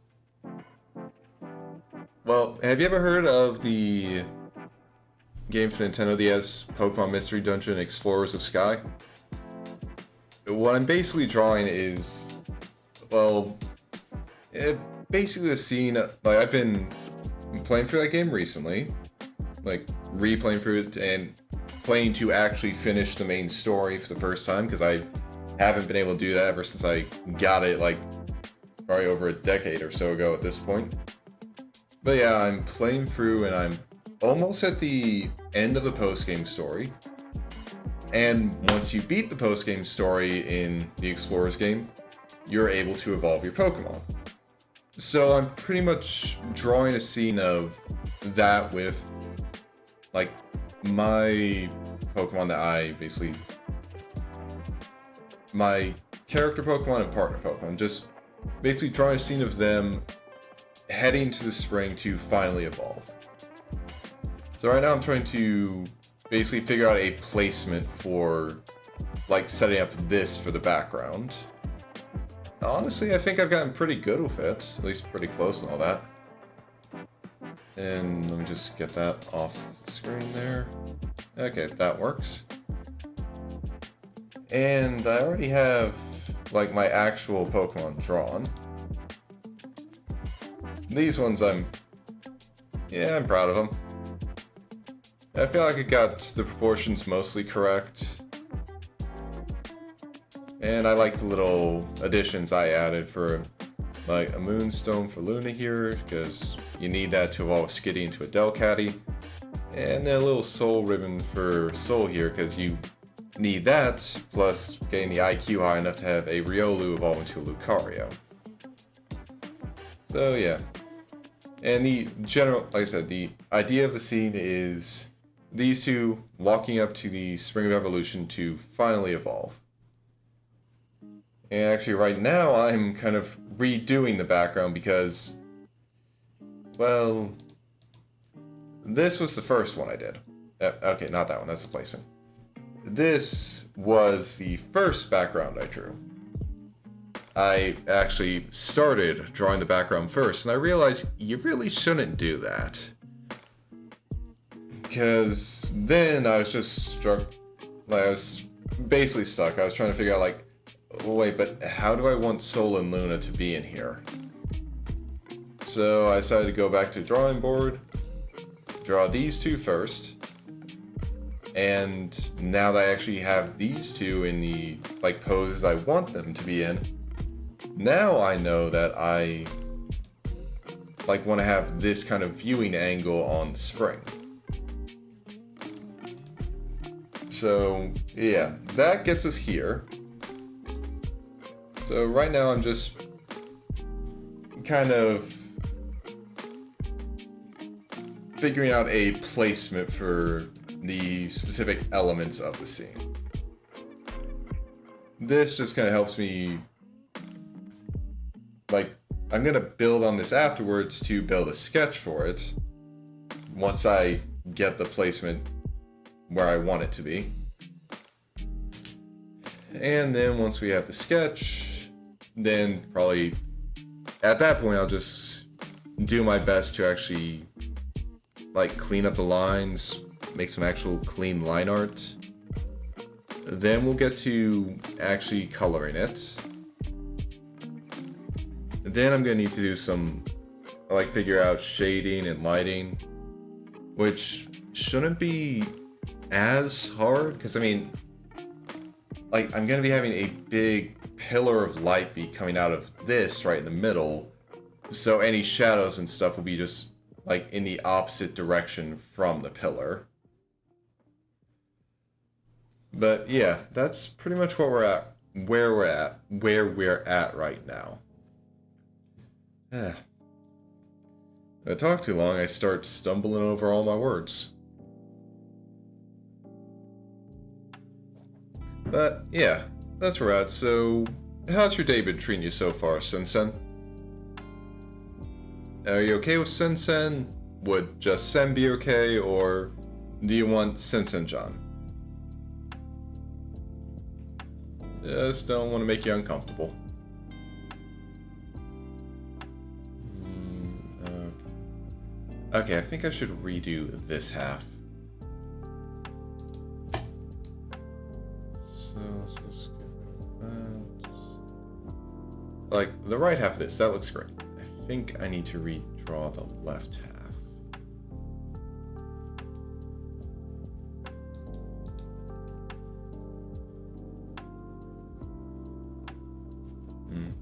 Well, have you ever heard of the game for Nintendo DS, Pokemon Mystery Dungeon Explorers of Sky? What I'm basically drawing is... Well... basically the scene... Like, I've been playing through that game recently. Like, replaying through it and playing to actually finish the main story for the first time, because I haven't been able to do that ever since I got it, like, probably over a decade or so ago at this point. But yeah, I'm playing through and I'm almost at the end of the post-game story. And once you beat the post-game story in the Explorers game, you're able to evolve your Pokemon. So I'm pretty much drawing a scene of that with, like, my Pokemon that I basically... my character Pokemon and partner Pokemon. Just basically drawing a scene of them heading to the spring to finally evolve. So right now I'm trying to basically figure out a placement for, like, setting up this for the background. Honestly, I think I've gotten pretty good with it, at least pretty close and all that. And let me just get that off the screen there. Okay, that works. And I already have, like, my actual Pokemon drawn. These ones I'm proud of them. I feel like I got the proportions mostly correct. And I like the little additions I added for, like, a Moonstone for Luna here, because you need that to evolve Skitty into a Delcatty. And then a little Soul Ribbon for Soul here, because you need that, plus getting the IQ high enough to have a Riolu evolve into a Lucario. So yeah. And the general, like I said, the idea of the scene is these two walking up to the Spring of Evolution to finally evolve. And actually right now I'm kind of redoing the background because, well, this was the first one I did. Okay, not that one, that's a placement. This was the first background I drew. I actually started drawing the background first, and I realized you really shouldn't do that. Because then I was just struck, like, I was basically stuck. I was trying to figure out, like, wait, but how do I want Sol and Luna to be in here? So I decided to go back to the drawing board, draw these two first, and now that I actually have these two in the, like, poses I want them to be in, now I know that I, like, want to have this kind of viewing angle on the spring. So yeah, that gets us here. So right now I'm just kind of figuring out a placement for the specific elements of the scene. This just kind of helps me, like, I'm gonna build on this afterwards to build a sketch for it once I get the placement where I want it to be. And then once we have the sketch, then probably at that point I'll just do my best to actually, like, clean up the lines, make some actual clean line art. Then we'll get to actually coloring it. Then I'm gonna need to do some, like, figure out shading and lighting, which shouldn't be as hard, because I mean, like, I'm gonna be having a big pillar of light be coming out of this right in the middle, so any shadows and stuff will be just, like, in the opposite direction from the pillar. But yeah, that's pretty much what where we're at right now. Yeah. If I talk too long, I start stumbling over all my words. But yeah, that's where we're at. So, how's your day been treating you so far, Sen-sen? Are you okay with Sen-sen? Would just Sen be okay, or do you want Sen-sen-John? Just don't want to make you uncomfortable. Okay, I think I should redo this half. So let's just skip that. Like the right half of this, that looks great. I think I need to redraw the left half.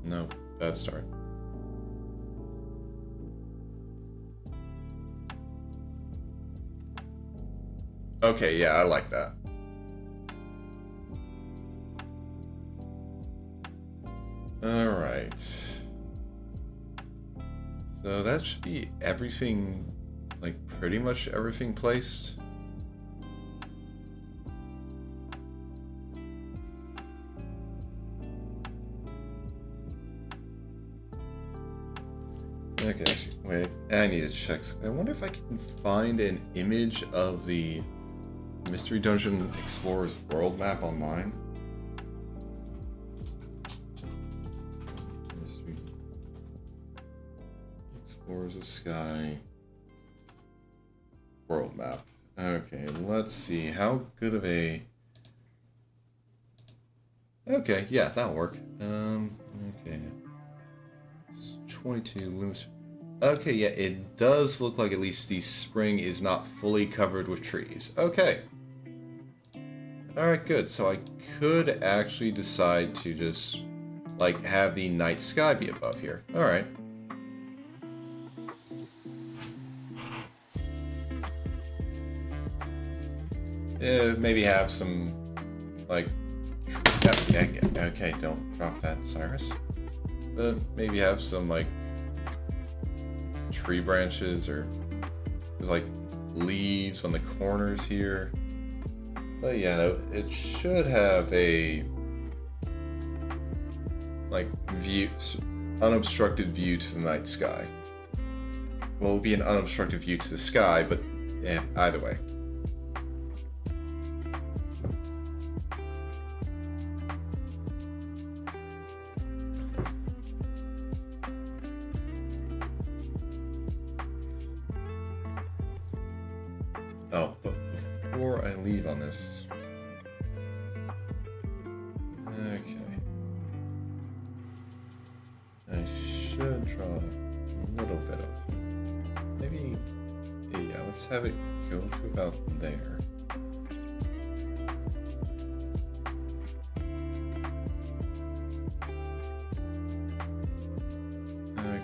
No, bad start. Okay, yeah, I like that. Alright. So that should be everything, like pretty much everything placed. Okay, actually, wait, I need to check. I wonder if I can find an image of the Mystery Dungeon Explorer's world map online. Mystery Explorers of Sky world map. Okay, let's see. How good of a... Okay, yeah, that'll work. Okay. It's 22 lumens. Okay, yeah, it does look like at least the spring is not fully covered with trees. Okay. Alright, good. So I could actually decide to just, like, have the night sky be above here. Alright. Maybe have some, like... Okay, don't drop that, Cyrus. But maybe have some, like, tree branches or there's like leaves on the corners here. But yeah, no, it should have a like view, unobstructed view to the night sky. Well, it will be an unobstructed view to the sky, but yeah, either way. Oh, but before I leave on this... Okay. I should draw a little bit of... Maybe... Yeah, let's have it go to about there. Okay.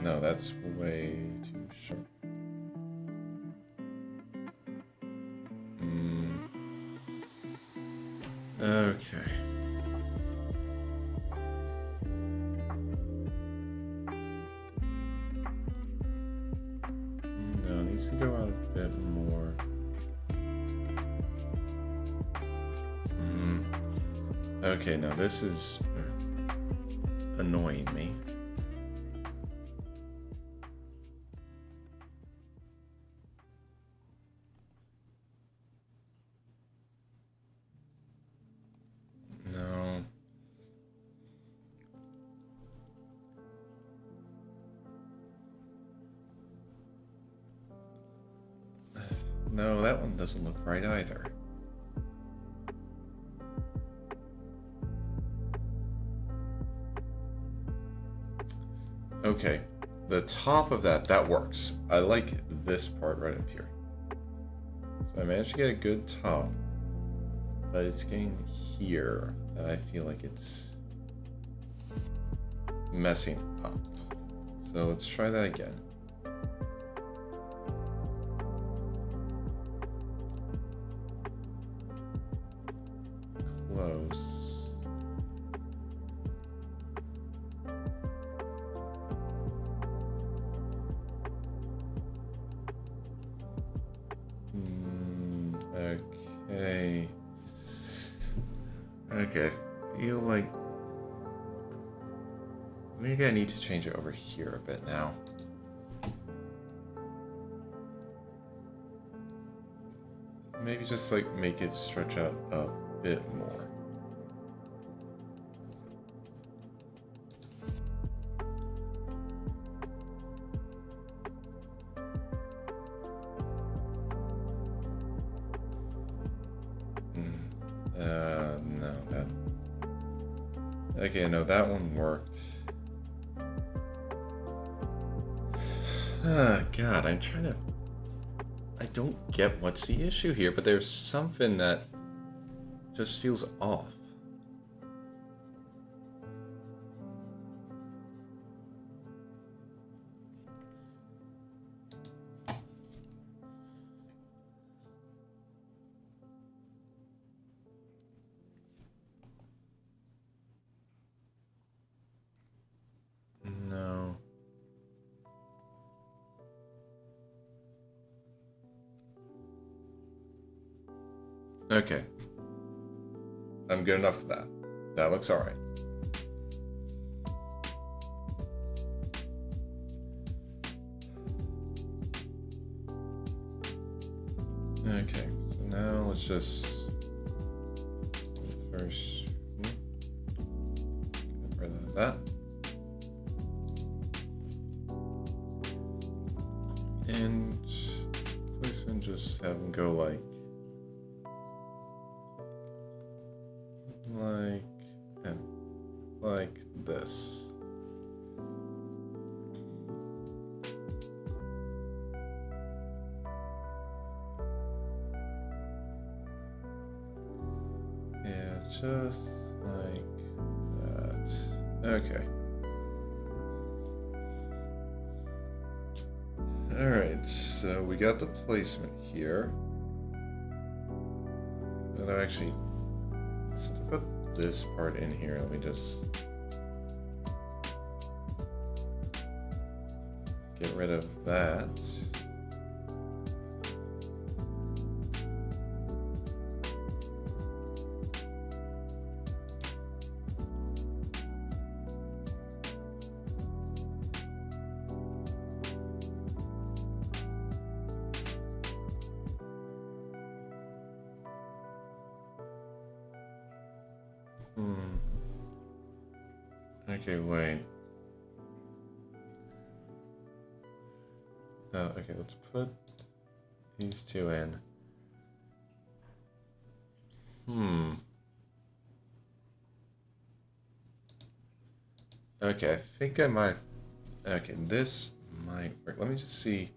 No, that's way too sharp. Okay. No, it needs to go out a bit more. Okay, now this is annoying me. no, that one doesn't look right either. Okay, the top of that works. I like this part right up here. So I managed to get a good top, but it's getting here that I feel like it's messing up. So let's try that again. Close. Okay. Okay, I feel like maybe I need to change it over here a bit now. Maybe just like make it stretch out a bit more. No, that... Okay, no, that one worked. God, I'm trying to... I don't get what's the issue here, but there's something that just feels off. No. Okay. I'm good enough for that. That looks alright. Okay, so now let's just first get rid of that. And placement, just have them go like and like this. Yeah, just like that. Okay. Alright, so we got the placement here. And actually, since I put this part in here, let me just get rid of that. Okay, wait. Oh, okay, let's put these two in. Okay, I think I might... Okay, this might work. Let me just see.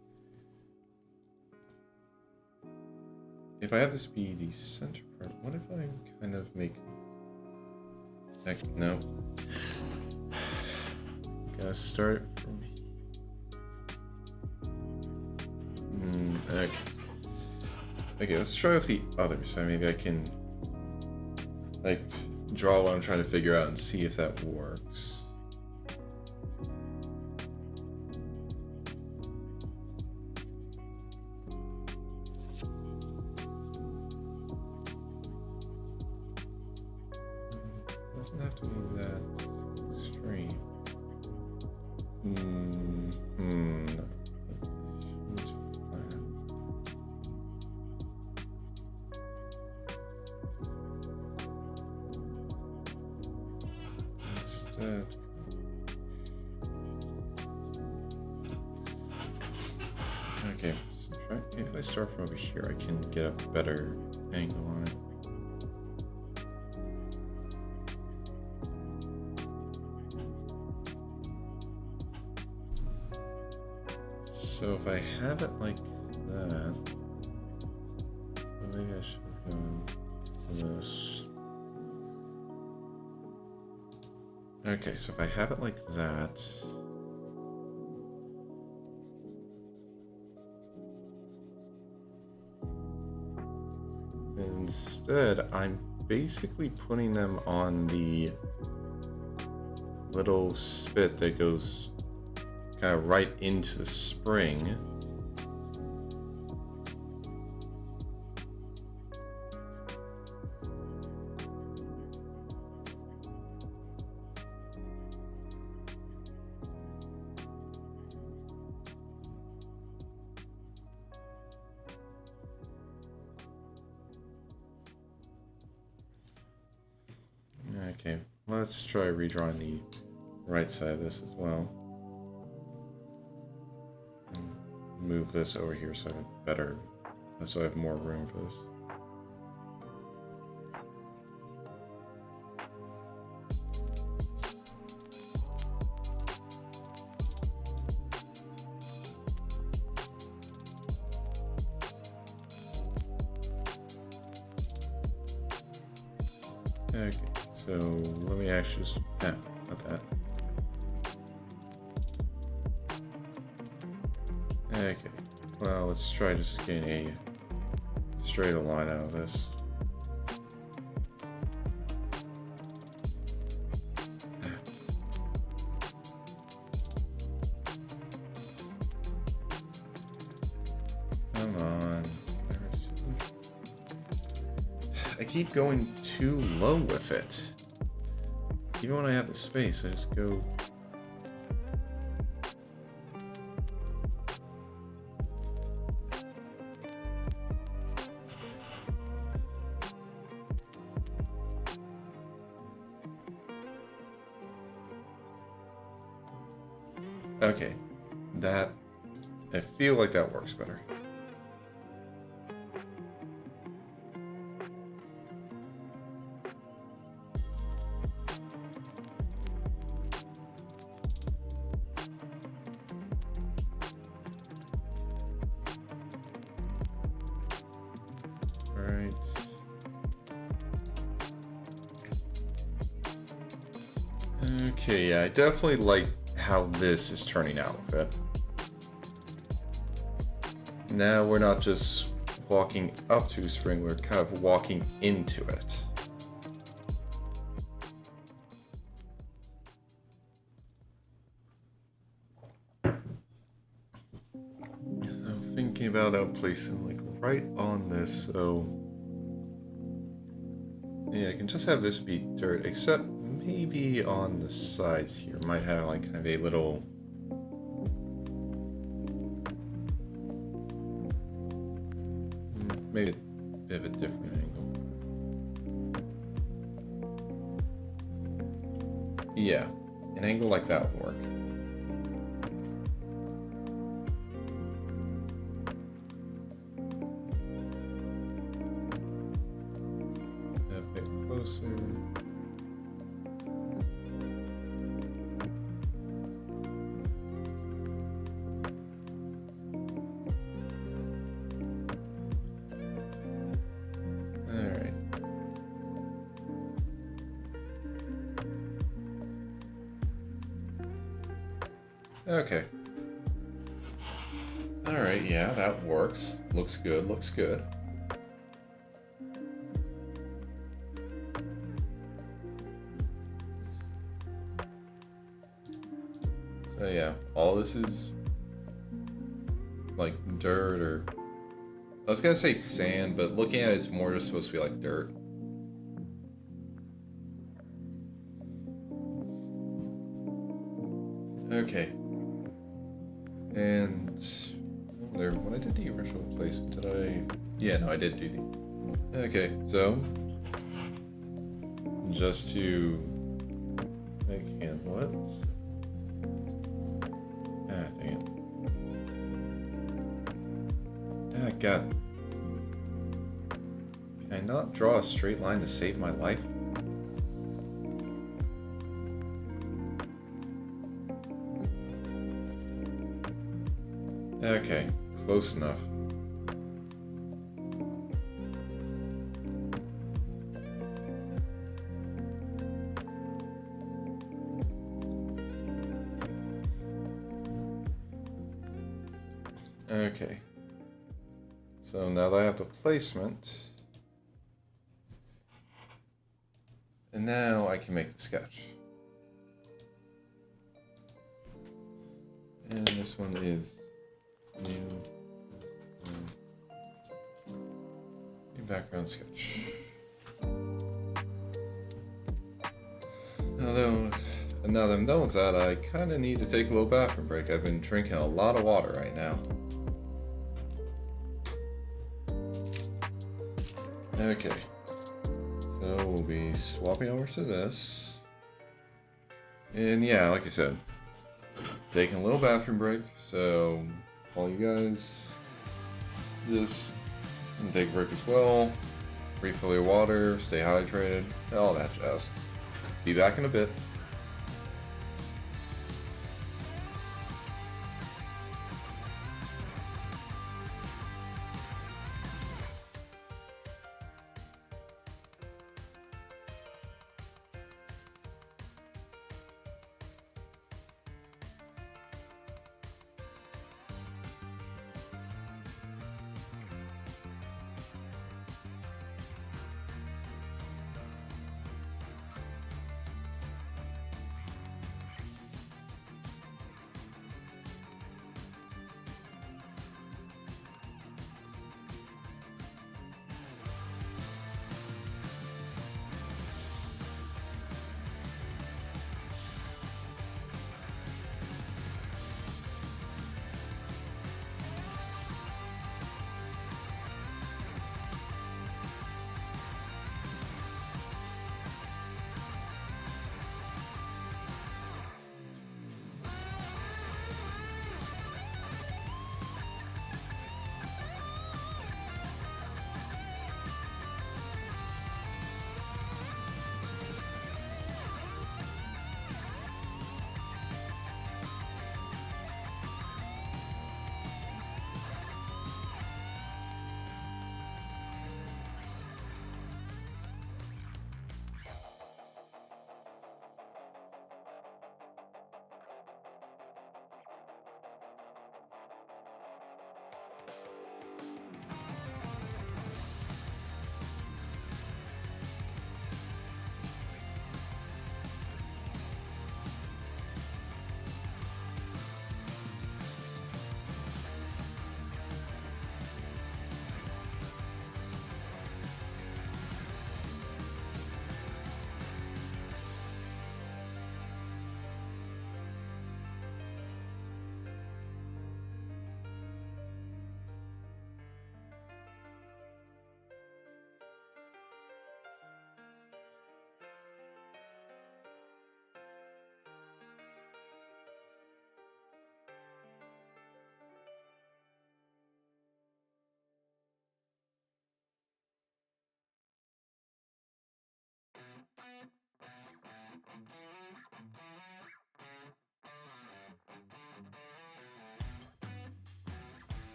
If I have this be the center part, what if I kind of make... No. Gotta start from here. Okay. Okay, let's try with the other side. Maybe I can, like, draw what I'm trying to figure out and see if that works. Doesn't have to be that extreme. Instead, okay, subtract. Maybe if I start from over here, I can get a better angle on it. So if I have it like that, then maybe I should go for this. Okay, so if I have it like that, instead I'm basically putting them on the little spit that goes kind of right into the spring. Okay, let's try redrawing the right side of this as well. And move this over here so I have better, so I have more room for this. Okay, so let me actually just, not that. Okay, well, let's try just getting a straight line out of this. Come on. I keep going too low with it. Even when I have the space, I just go... Okay, that... I feel like that works better. Alright. Okay, yeah, I definitely like how this is turning out with it. Now we're not just walking up to a spring, we're kind of walking into it. So I'm thinking about placing like right on this, so yeah, I can just have this be dirt, except maybe on the sides here might have like kind of a little maybe a bit of a different angle. Yeah, an angle like that would work. A bit closer. Okay. Alright, yeah, that works. Looks good, looks good. So yeah, all this is like dirt or... I was gonna say sand, but looking at it, it's more just supposed to be like dirt. Okay. And there, when I did the original placement, did I? Yeah, no, I did do the. Okay, so just to make handle it. Ah, dang it. Ah, God. Can I not draw a straight line to save my life? Okay, close enough. Okay. So now that I have the placement, and now I can make the sketch. And this one is new background sketch. Now that I'm done with that, I kind of need to take a little bathroom break. I've been drinking a lot of water right now. Okay, so we'll be swapping over to this. And yeah, like I said, taking a little bathroom break. So all you guys just take a break as well. Refill your water, stay hydrated, all that jazz. Be back in a bit.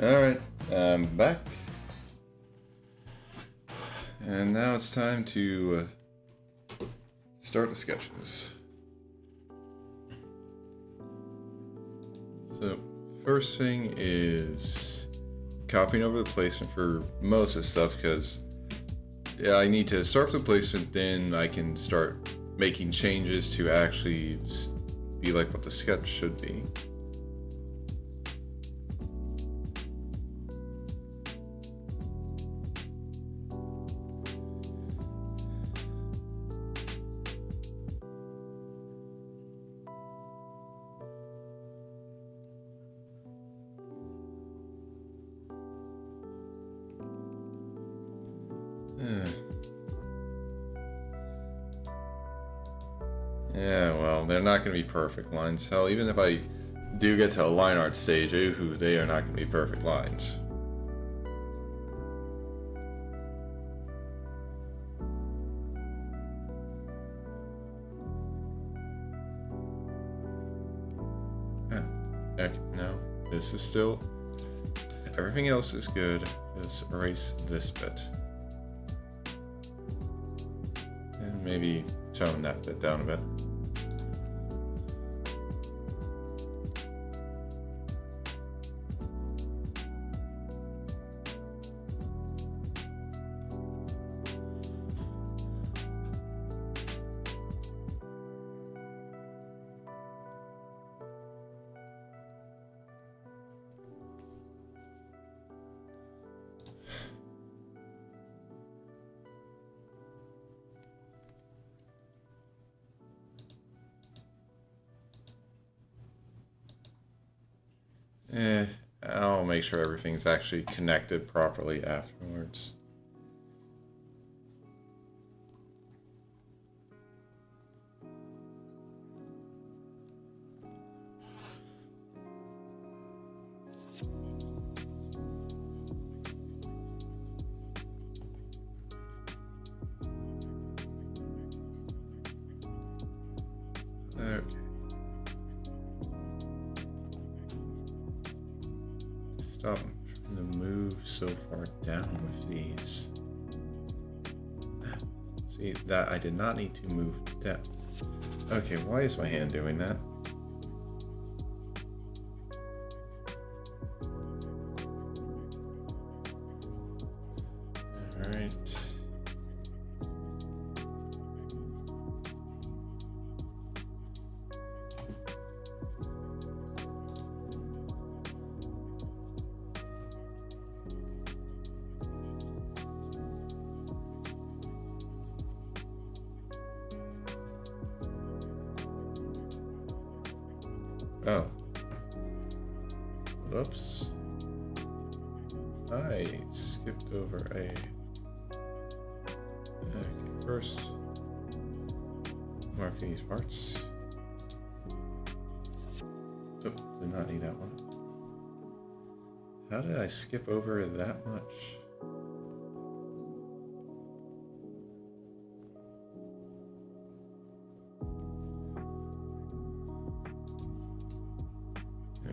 Alright, I'm back. And now it's time to start the sketches. So, first thing is copying over the placement for most of the stuff because yeah, I need to start with the placement, then I can start making changes to actually be like what the sketch should be. Yeah, well, they're not going to be perfect lines. Hell, even if I do get to a line art stage, ooh, they are not going to be perfect lines. Okay, no, this is still... Everything else is good. Just erase this bit. And maybe tone that bit down a bit. I'll make sure everything's actually connected properly afterwards. Okay. Stop trying to move so far down with these. See, that I did not need to move down. Okay, why is my hand doing that? Alright. Oh. Whoops. I skipped over a... Okay, first, mark these parts. Oh, did not need that one. How did I skip over that much?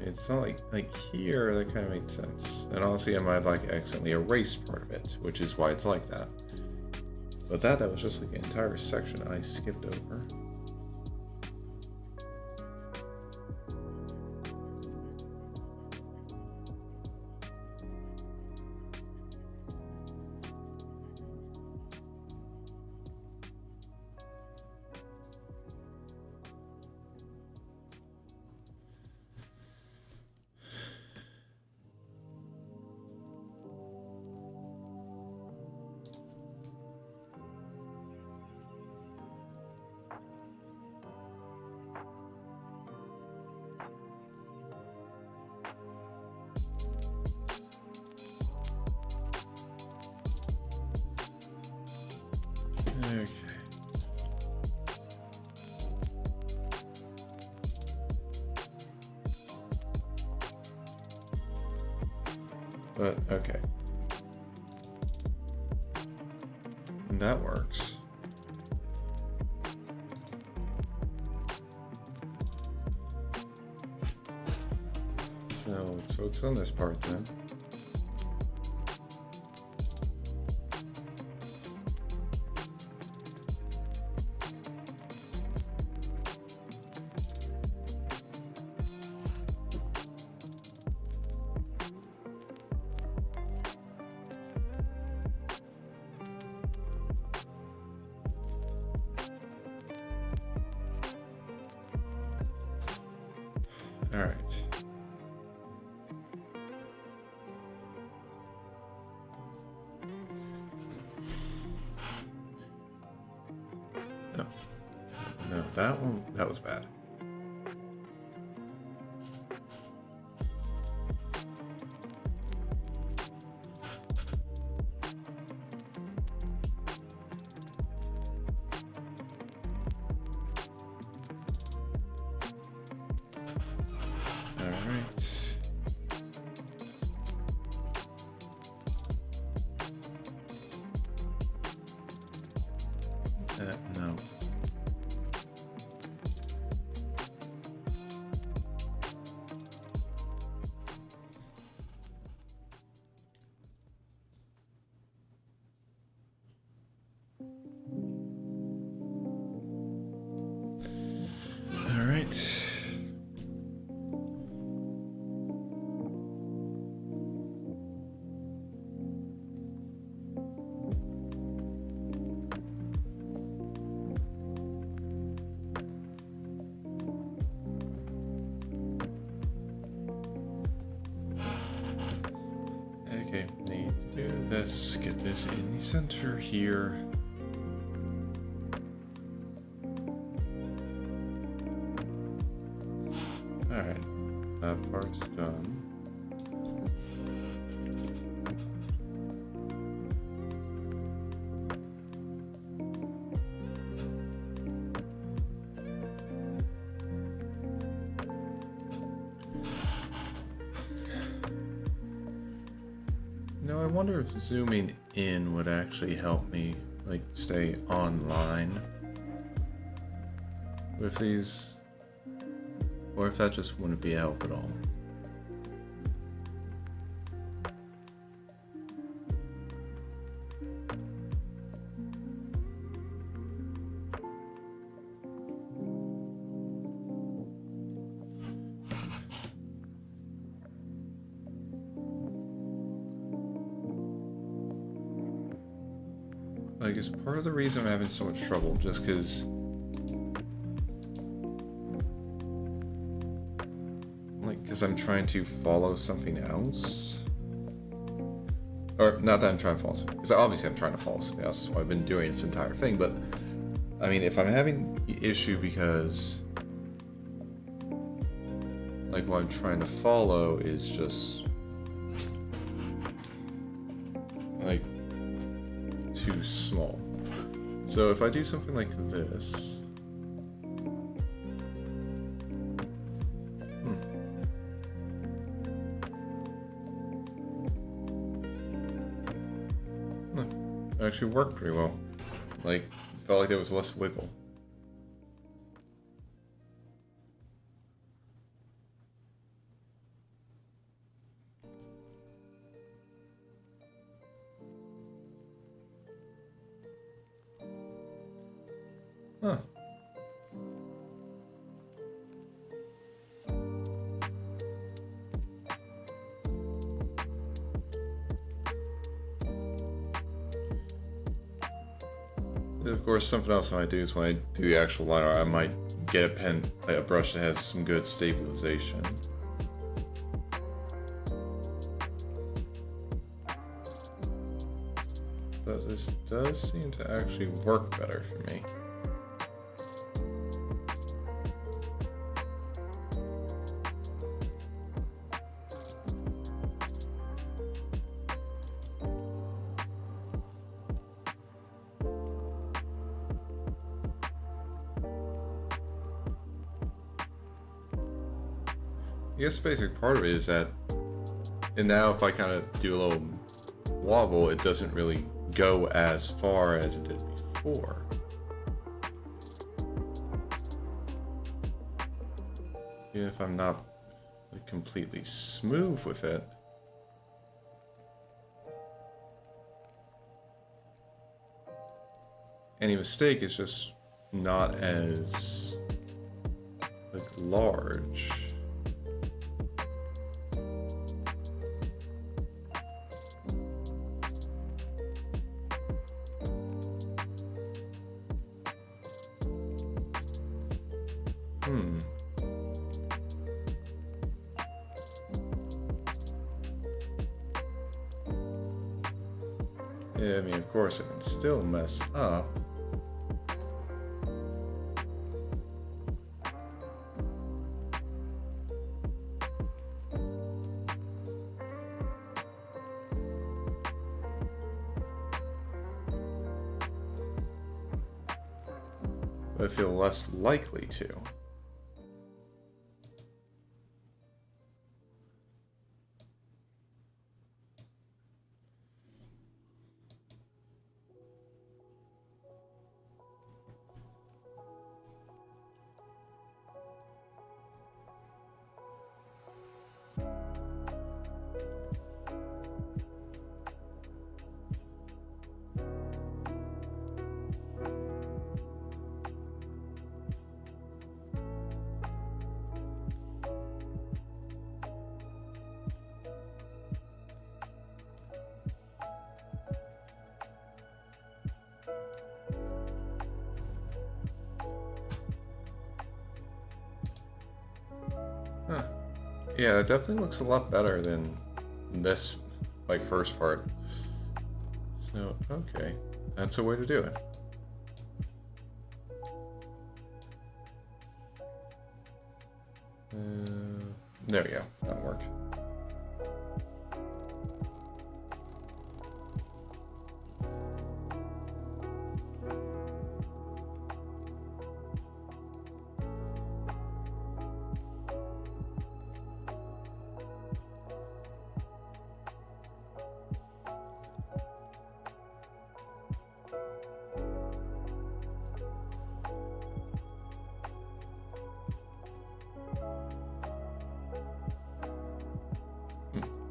It's not like here, that kind of makes sense. And honestly, I might have like accidentally erased part of it, which is why it's like that. But that was just like an entire section I skipped over. Okay. But, okay. And that works. So, let's focus on this part then. All right. No, no, that was bad. No. All right. Okay, need to do this, get this in the center here. Alright, that part's done. No, I wonder if zooming in would actually help me, like, stay online with these, or if that just wouldn't be a help at all. Like, it's part of the reason I'm having so much trouble, just because, like, because I'm trying to follow something else. Or, not that I'm trying to follow something, because obviously I'm trying to follow something else, that's why I've been doing this entire thing, but, I mean, if I'm having the issue because, like, what I'm trying to follow is just, like, too small. So if I do something like this, it actually worked pretty well. Like, felt like there was less wiggle. Huh. Of course, something else I might do is when I do the actual line art, I might get a pen, like a brush that has some good stabilization. But this does seem to actually work better for me. I guess the basic part of it is that, and now if I kind of do a little wobble, it doesn't really go as far as it did before. Even if I'm not like, completely smooth with it. Any mistake is just not as like large. I mean, of course, I can still mess up. But I feel less likely to. Huh. Yeah, it definitely looks a lot better than this, like, first part. So, okay. That's a way to do it. There we go. That'll work.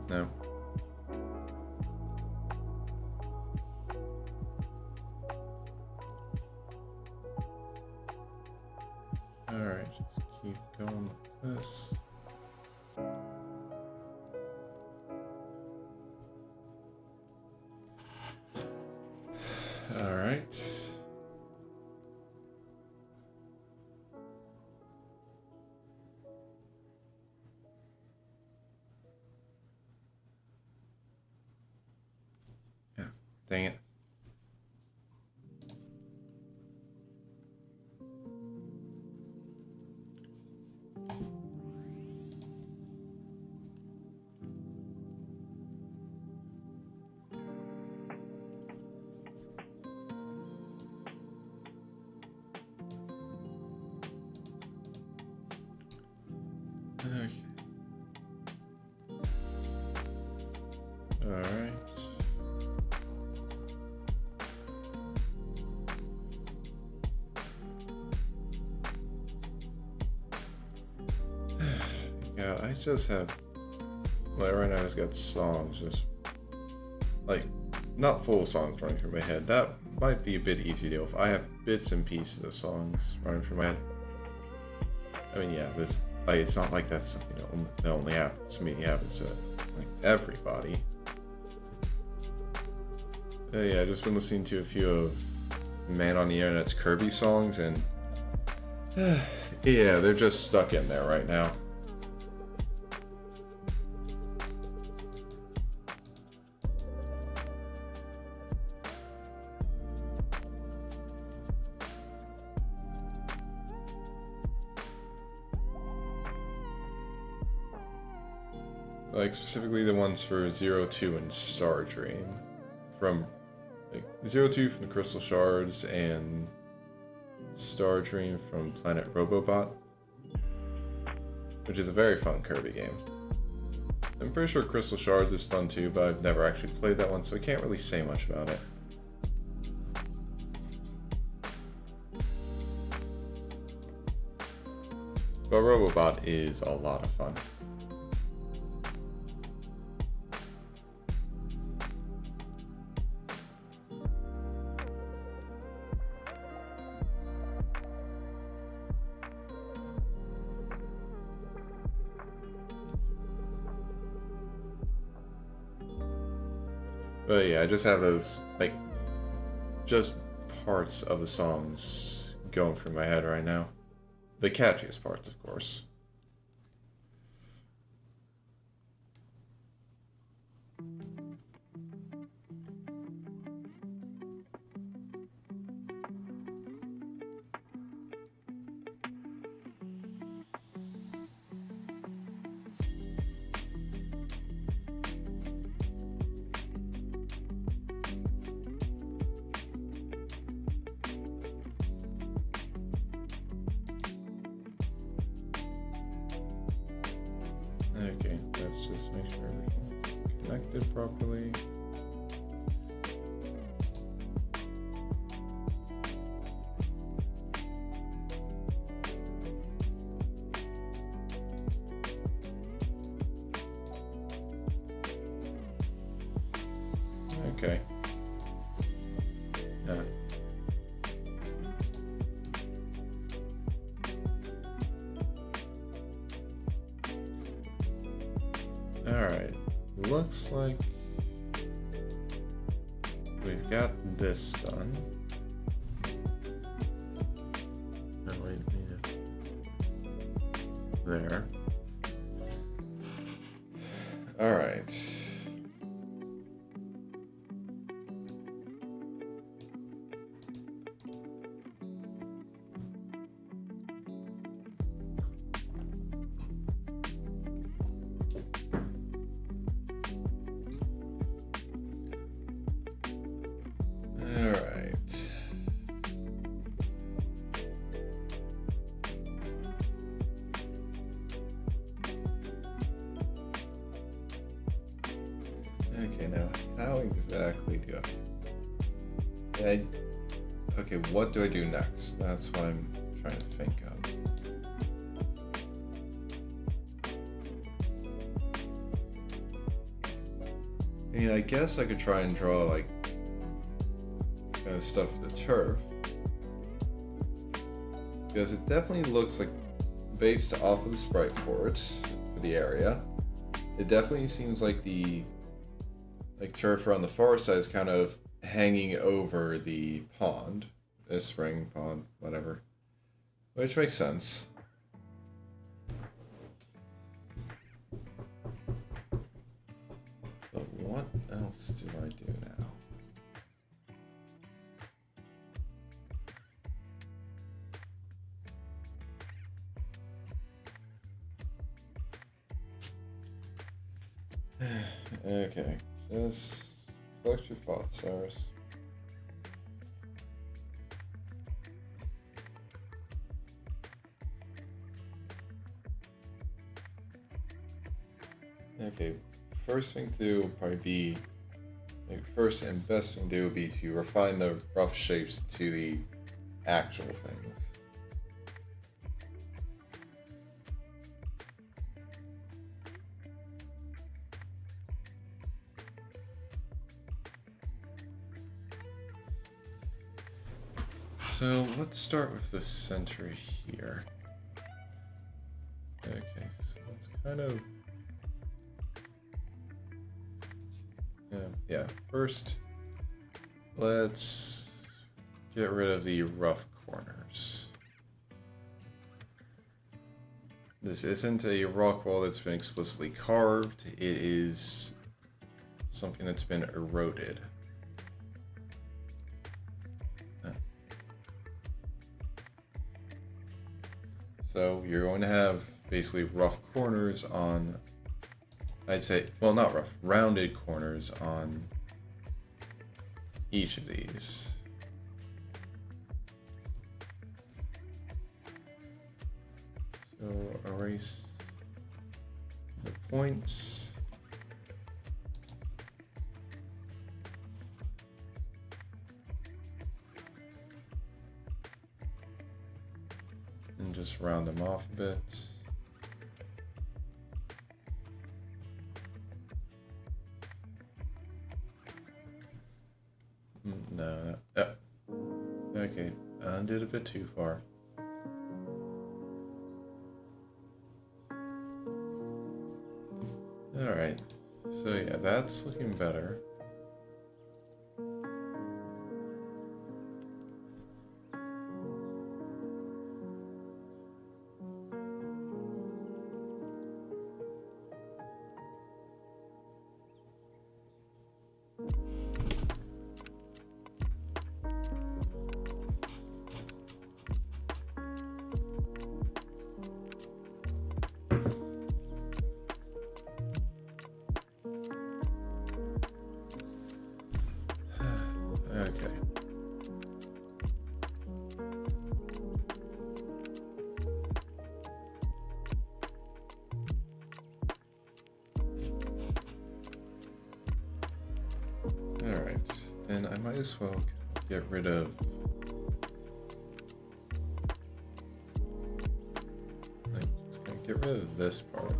No. Alright, just keep going with this. Alright. Yeah, dang it. Okay. Alright. Yeah, I just have, like, right now I just got songs, just, like, not full songs running through my head. That might be a bit easy to deal with. I have bits and pieces of songs running through my head. I mean, yeah, this, like, it's not like that's something that only happens to me. It happens to, like, everybody. Yeah, I've just been listening to a few of Man on the Internet's Kirby songs, and yeah, they're just stuck in there right now. Like, specifically the ones for Zero Two and Star Dream. From, like, Zero Two from the Crystal Shards and Star Dream from Planet Robobot, which is a very fun Kirby game. I'm pretty sure Crystal Shards is fun too, but I've never actually played that one, so I can't really say much about it. But Robobot is a lot of fun. But yeah, I just have those, like, just parts of the songs going through my head right now. The catchiest parts, of course. Okay, let's just make sure everything's connected properly. Okay. Yeah. Alright. Looks like we've got this done. Oh, wait, need it there. Alright. Alright. Okay, now how exactly do I... Okay, what do I do next? That's what I'm trying to think of. I mean, I guess I could try and draw, like, kind of stuff with the turf. Because it definitely looks like, based off of the sprite for it, for the area, it definitely seems like the turf around the far side is kind of hanging over the pond. A spring, pond, whatever. Which makes sense. But what else do I do now? Okay, just collect your thoughts, Cyrus. Okay, first thing to do would probably be, first and best thing to do would be to refine the rough shapes to the actual things. So let's start with the center here. Okay, so it's kind of... Yeah, first, let's get rid of the rough corners. This isn't a rock wall that's been explicitly carved, it is something that's been eroded. So you're going to have basically rough corners on, I'd say, well, not rough, rounded corners on each of these. So erase the points. And just round them off a bit. No. Okay, undid a bit too far. Alright, so yeah, that's looking better. might as well get rid of just gonna get rid of this part.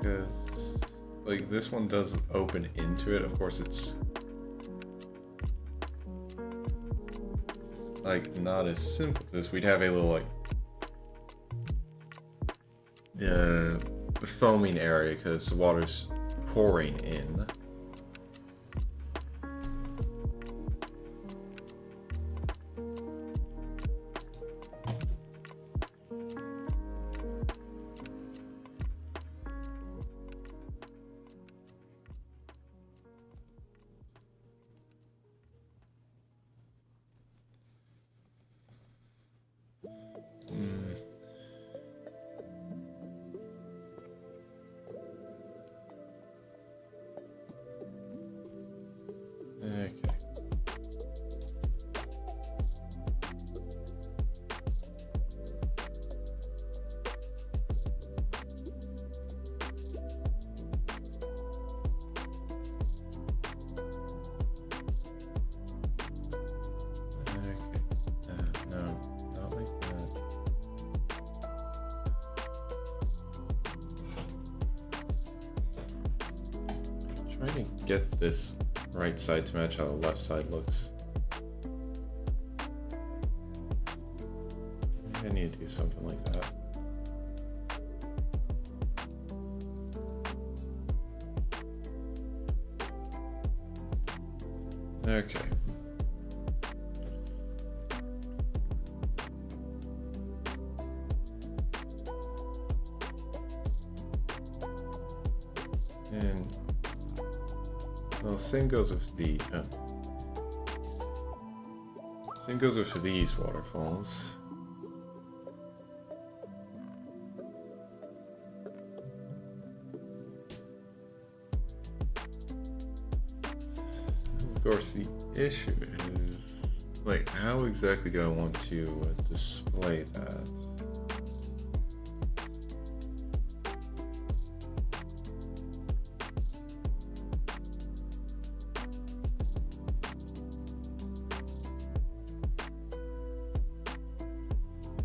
Because, like, this one does open into it. Of course, it's like not as simple as we'd have a little like foaming area because the water's pouring in. Okay. No, not like that. Trying to get this right side to match how the left side looks. I need to do something like that. Okay. And well, same goes with the same goes with these waterfalls. Of course, the issue is, like, how exactly do I want to display that?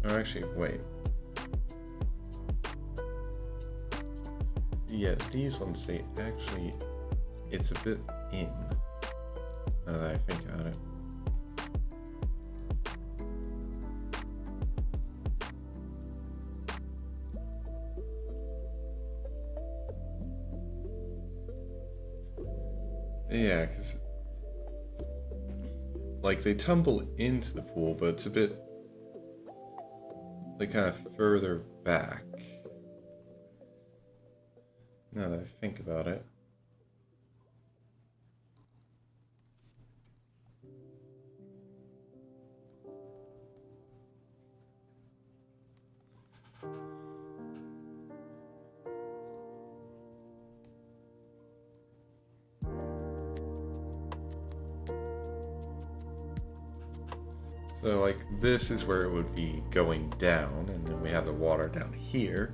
Or actually, wait. Yeah, these ones say actually it's a bit in. Now that I think about it. Yeah, because like they tumble into the pool, but it's a bit like kind of further back. Now that I think about it. So like this is where it would be going down, and then we have the water down here.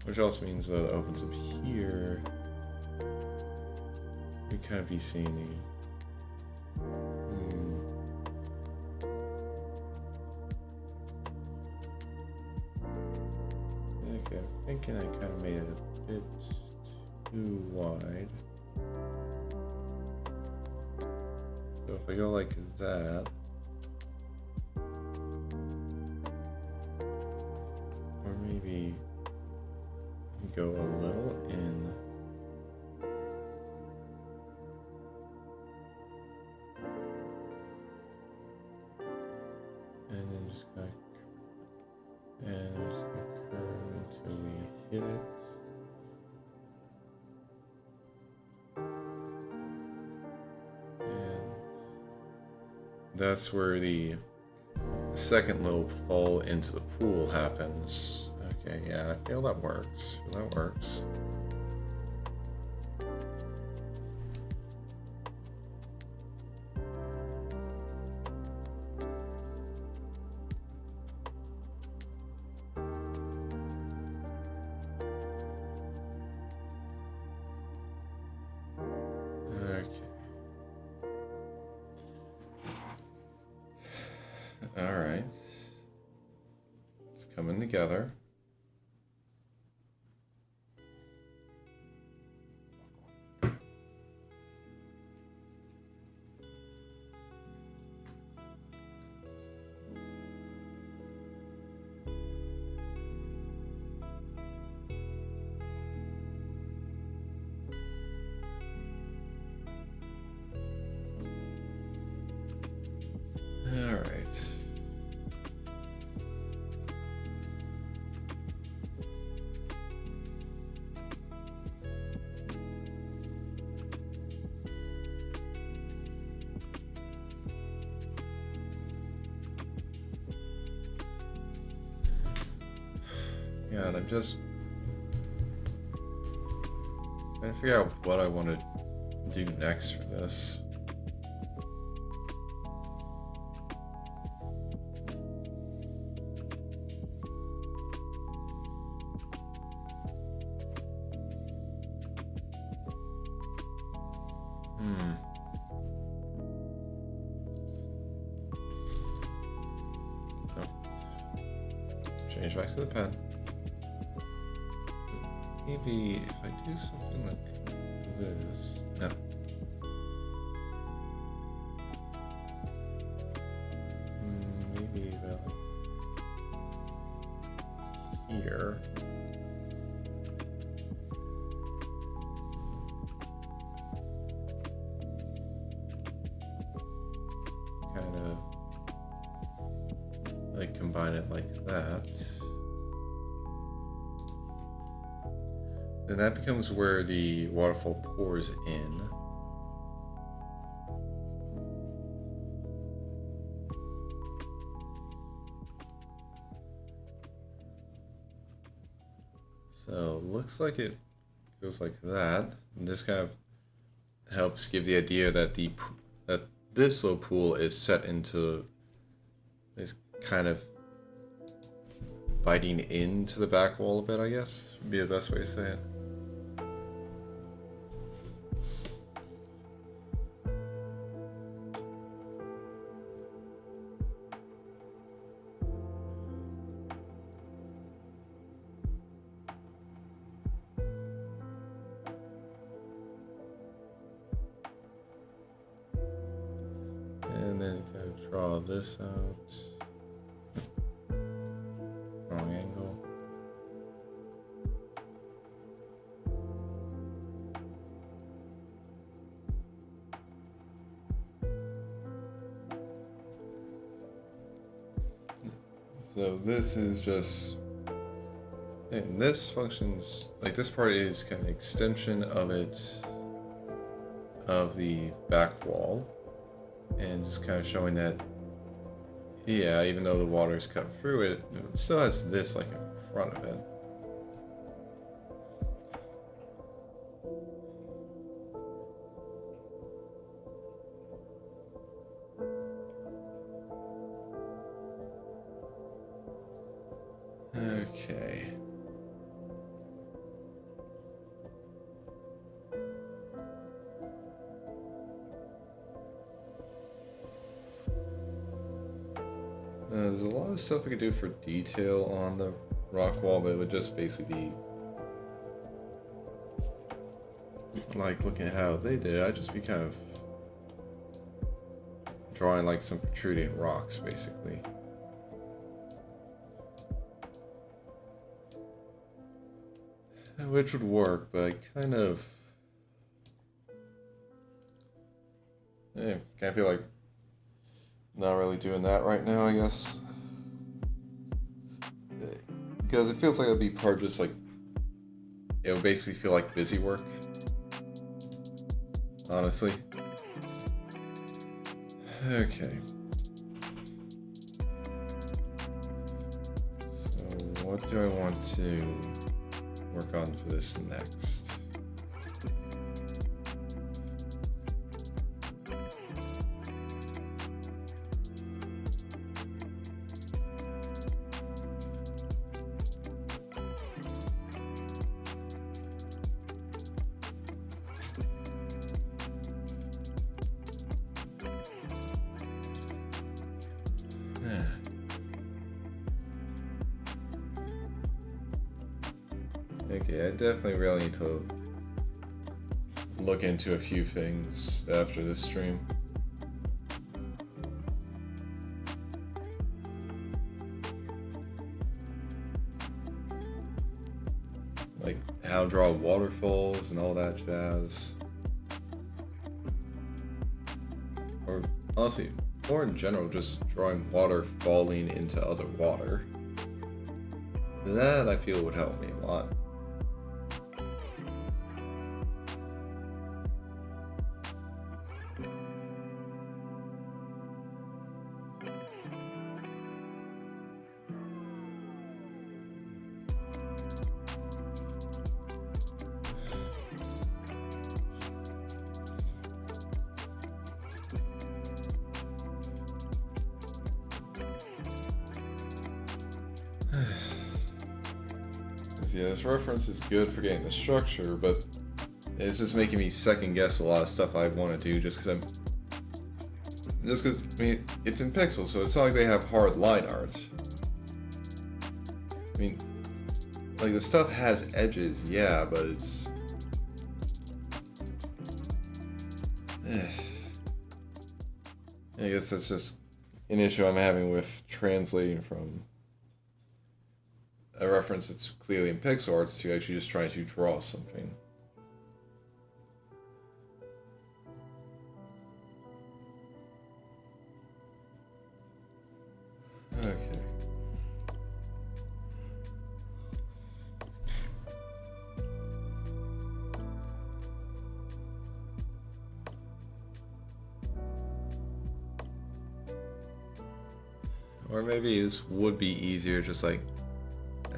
Which also means that it opens up here. We kind of be seeing Okay, I'm thinking I kind of made it a bit too wide. So if I go like that, or maybe go a little in. And then just go, and just gonna curve until we hit it. that's where the second little fall into the pool happens. Okay, yeah, I feel that works. That works. Alright. It's coming together. Alright. Yeah, and I'm just trying to figure out what I want to do next for this. Change back to the pen. Maybe if I do something like this. No. Maybe about here. Kind of like combine it like that. Then that becomes where the waterfall pours in. So looks like it goes like that. And this kind of helps give the idea that this little pool is set into this kind of biting into the back wall a bit, I guess would be the best way to say it. And then kind of draw this out. Wrong angle. So this is just, and this functions, like this part is kind of extension of it, of the back wall. And just kind of showing that, yeah, even though the water's cut through it, it still has this like in front of it. Okay. There's a lot of stuff we could do for detail on the rock wall, but it would just basically be like looking at how they did. I'd just be kind of drawing like some protruding rocks, basically. Which would work, but I kind of I feel like not really doing that right now, I guess. Because it feels like it'd be part of just like, it would basically feel like busy work. Honestly. Okay. what do I want to work on for this next? Okay, I definitely really need to look into a few things after this stream. Like how to draw waterfalls and all that jazz. Or honestly, more in general, just drawing water falling into other water. That I feel would help me a lot. Yeah, this reference is good for getting the structure, but it's just making me second guess a lot of stuff I want to do just because I mean, it's in pixels, so it's not like they have hard line art. I mean, like the stuff has edges, yeah, but it's I guess that's just an issue I'm having with translating from a reference that's clearly in pixel art to actually just trying to draw something. Okay. Or maybe this would be easier, just like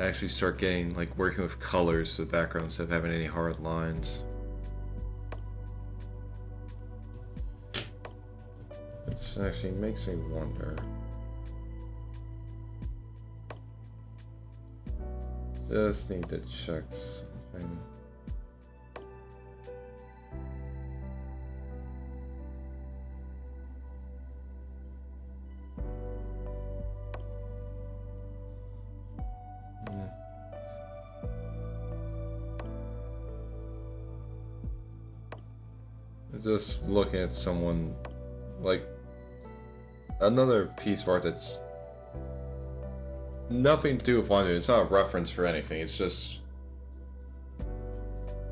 actually start getting like working with colors to the background instead of having any hard lines. Which actually makes me wonder. Just need to check something. Just looking at someone, like, another piece of art that's nothing to do with one. It's not a reference for anything. It's just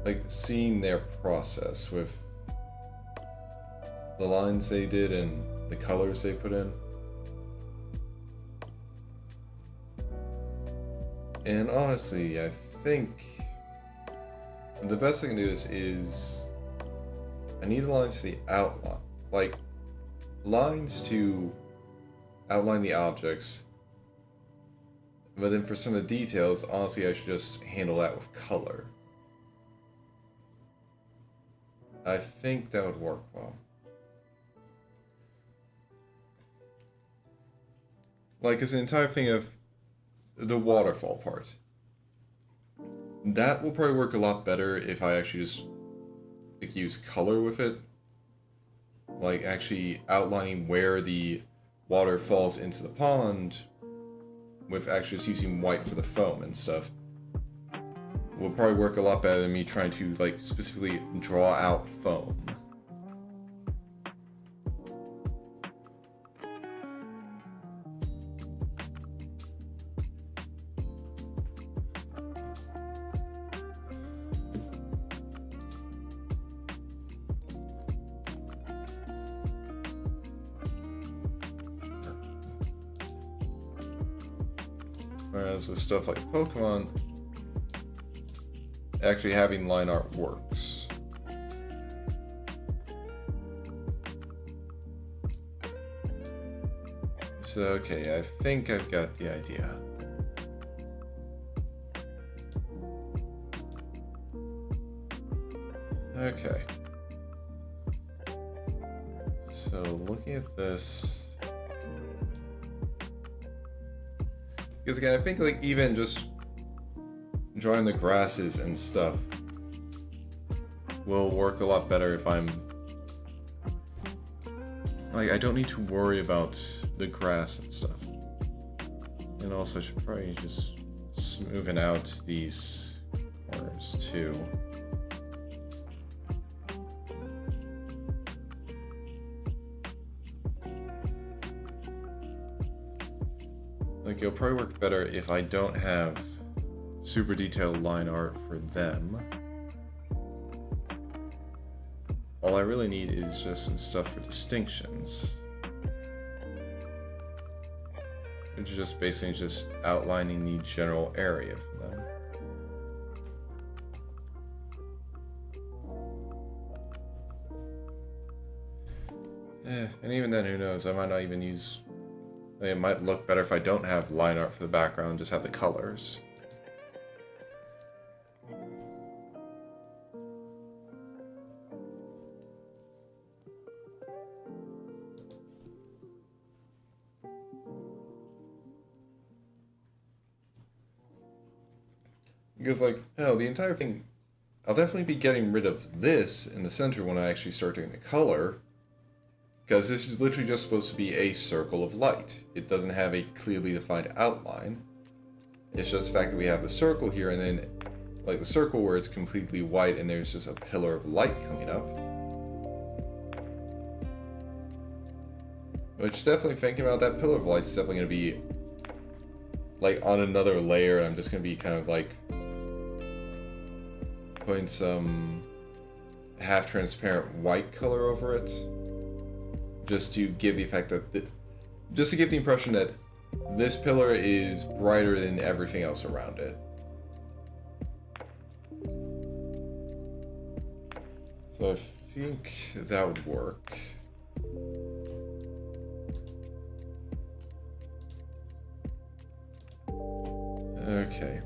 like seeing their process with the lines they did and the colors they put in. And honestly, I think the best thing to do this is I need the lines for the outline, like lines to outline the objects, but then for some of the details, honestly, I should just handle that with color. I think that would work well. Like, it's an entire thing of the waterfall part. That will probably work a lot better if I actually just like use color with it, like actually outlining where the water falls into the pond with actually just using white for the foam and stuff will probably work a lot better than me trying to like specifically draw out foam. Whereas with stuff like Pokemon, actually having line art works. So, okay, I think I've got the idea. Okay. So looking at this, because again, I think like even just drawing the grasses and stuff will work a lot better if I'm like, I don't need to worry about the grass and stuff. And also I should probably just smoothen out these corners too. Like, it'll probably work better if I don't have super detailed line art for them. All I really need is just some stuff for distinctions. Which is just basically just outlining the general area for them. And even then, who knows, I might not even use... It might look better if I don't have line art for the background, just have the colors. Because, like, hell, the entire thing, I'll definitely be getting rid of this in the center when I actually start doing the color. Because this is literally just supposed to be a circle of light. It doesn't have a clearly defined outline. It's just the fact that we have the circle here, and then, like, the circle where it's completely white and there's just a pillar of light coming up. Which, definitely thinking about that pillar of light is definitely going to be, like, on another layer, and I'm just going to be kind of, like, putting some half-transparent white color over it, just to give the effect that, just to give the impression that this pillar is brighter than everything else around it. So I think that would work. Okay.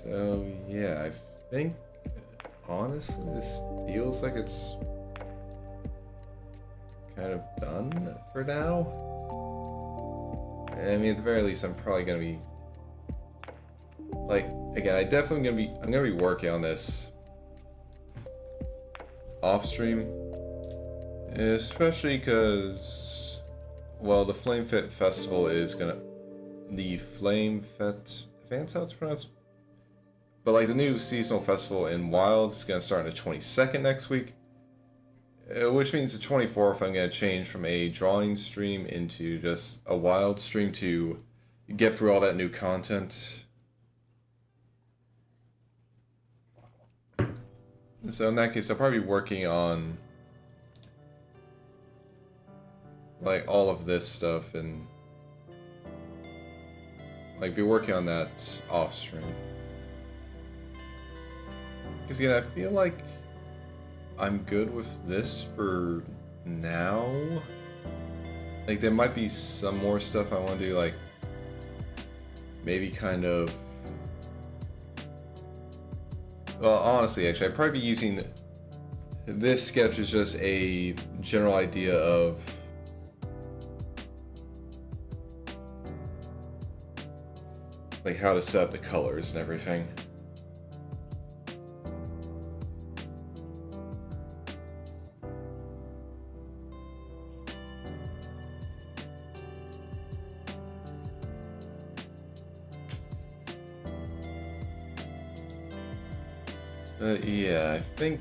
So yeah, I think honestly this feels like it's kind of done for now. I mean, at the very least, I'm probably gonna be like, again, I'm gonna be working on this off stream, especially because, well, the Flame Fit Festival is gonna, the Flame Fit, I think that's how it's pronounced. But like the new seasonal festival in Wilds is going to start on the 22nd next week, which means the 24th I'm going to change from a drawing stream into just a Wild stream to get through all that new content. So in that case, I'll probably be working on like all of this stuff and like be working on that off stream. Because again, I feel like I'm good with this for now. Like, there might be some more stuff I want to do, like, maybe kind of... Well, honestly, actually, I'd probably be using this sketch as just a general idea of... like, how to set up the colors and everything. Yeah, I think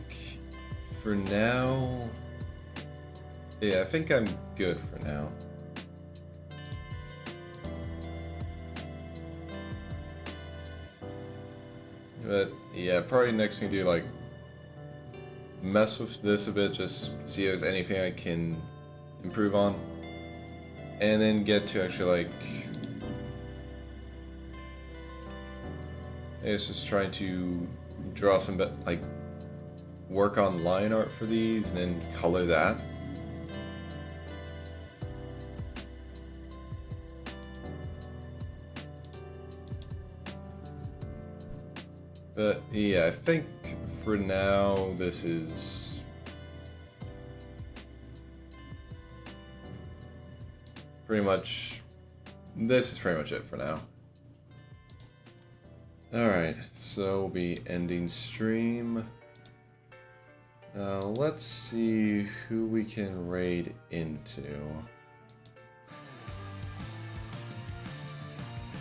for now... Yeah, I think I'm good for now. But yeah, probably next thing to do, like, mess with this a bit, just see if there's anything I can improve on. And then get to actually, like... I guess just trying to draw some, like, work on line art for these and then color that. But yeah, I think for now this is pretty much it for now. Alright, so we'll be ending stream. Let's see who we can raid into.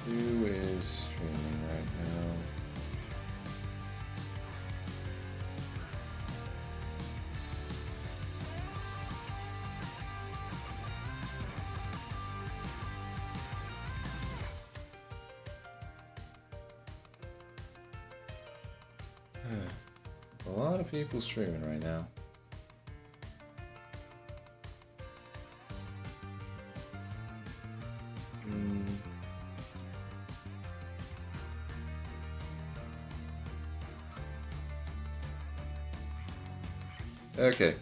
Who is streaming right now? A lot of people streaming right now. Okay.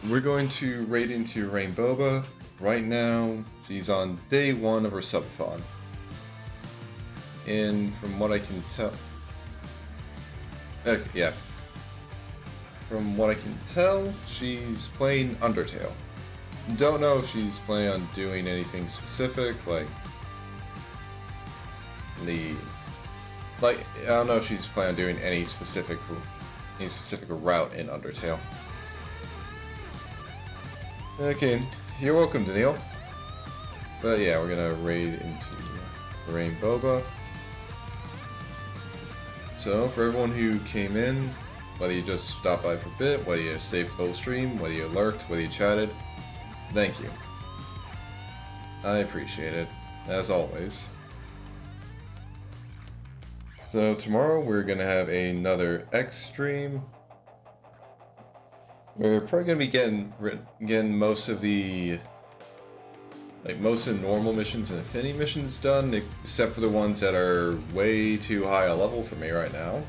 We're going to raid into Rainboba. Right now, she's on day 1 of her subathon. And from what I can tell... Okay, yeah. From what I can tell, she's playing Undertale. Don't know if she's planning on doing anything specific, like... I don't know if she's planning on doing any specific route in Undertale. Okay, you're welcome, Daniil. But yeah, we're gonna raid into Rainboba. So, for everyone who came in, whether you just stopped by for a bit, whether you stayed for the whole stream, whether you lurked, whether you chatted, thank you. I appreciate it, as always. So tomorrow we're gonna have another X stream. We're probably gonna be getting most of the normal missions and affinity missions done, except for the ones that are way too high a level for me right now.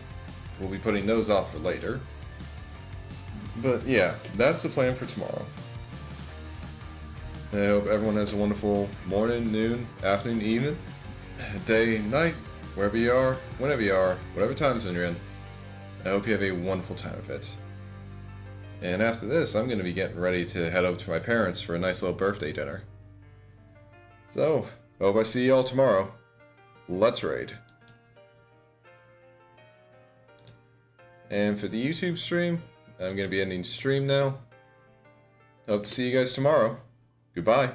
We'll be putting those off for later. But yeah, that's the plan for tomorrow. I hope everyone has a wonderful morning, noon, afternoon, evening, day, night, wherever you are, whenever you are, whatever time zone you're in. I hope you have a wonderful time of it. And after this, I'm going to be getting ready to head over to my parents for a nice little birthday dinner. So, hope I see you all tomorrow. Let's raid. And for the YouTube stream, I'm going to be ending stream now. Hope to see you guys tomorrow. Goodbye.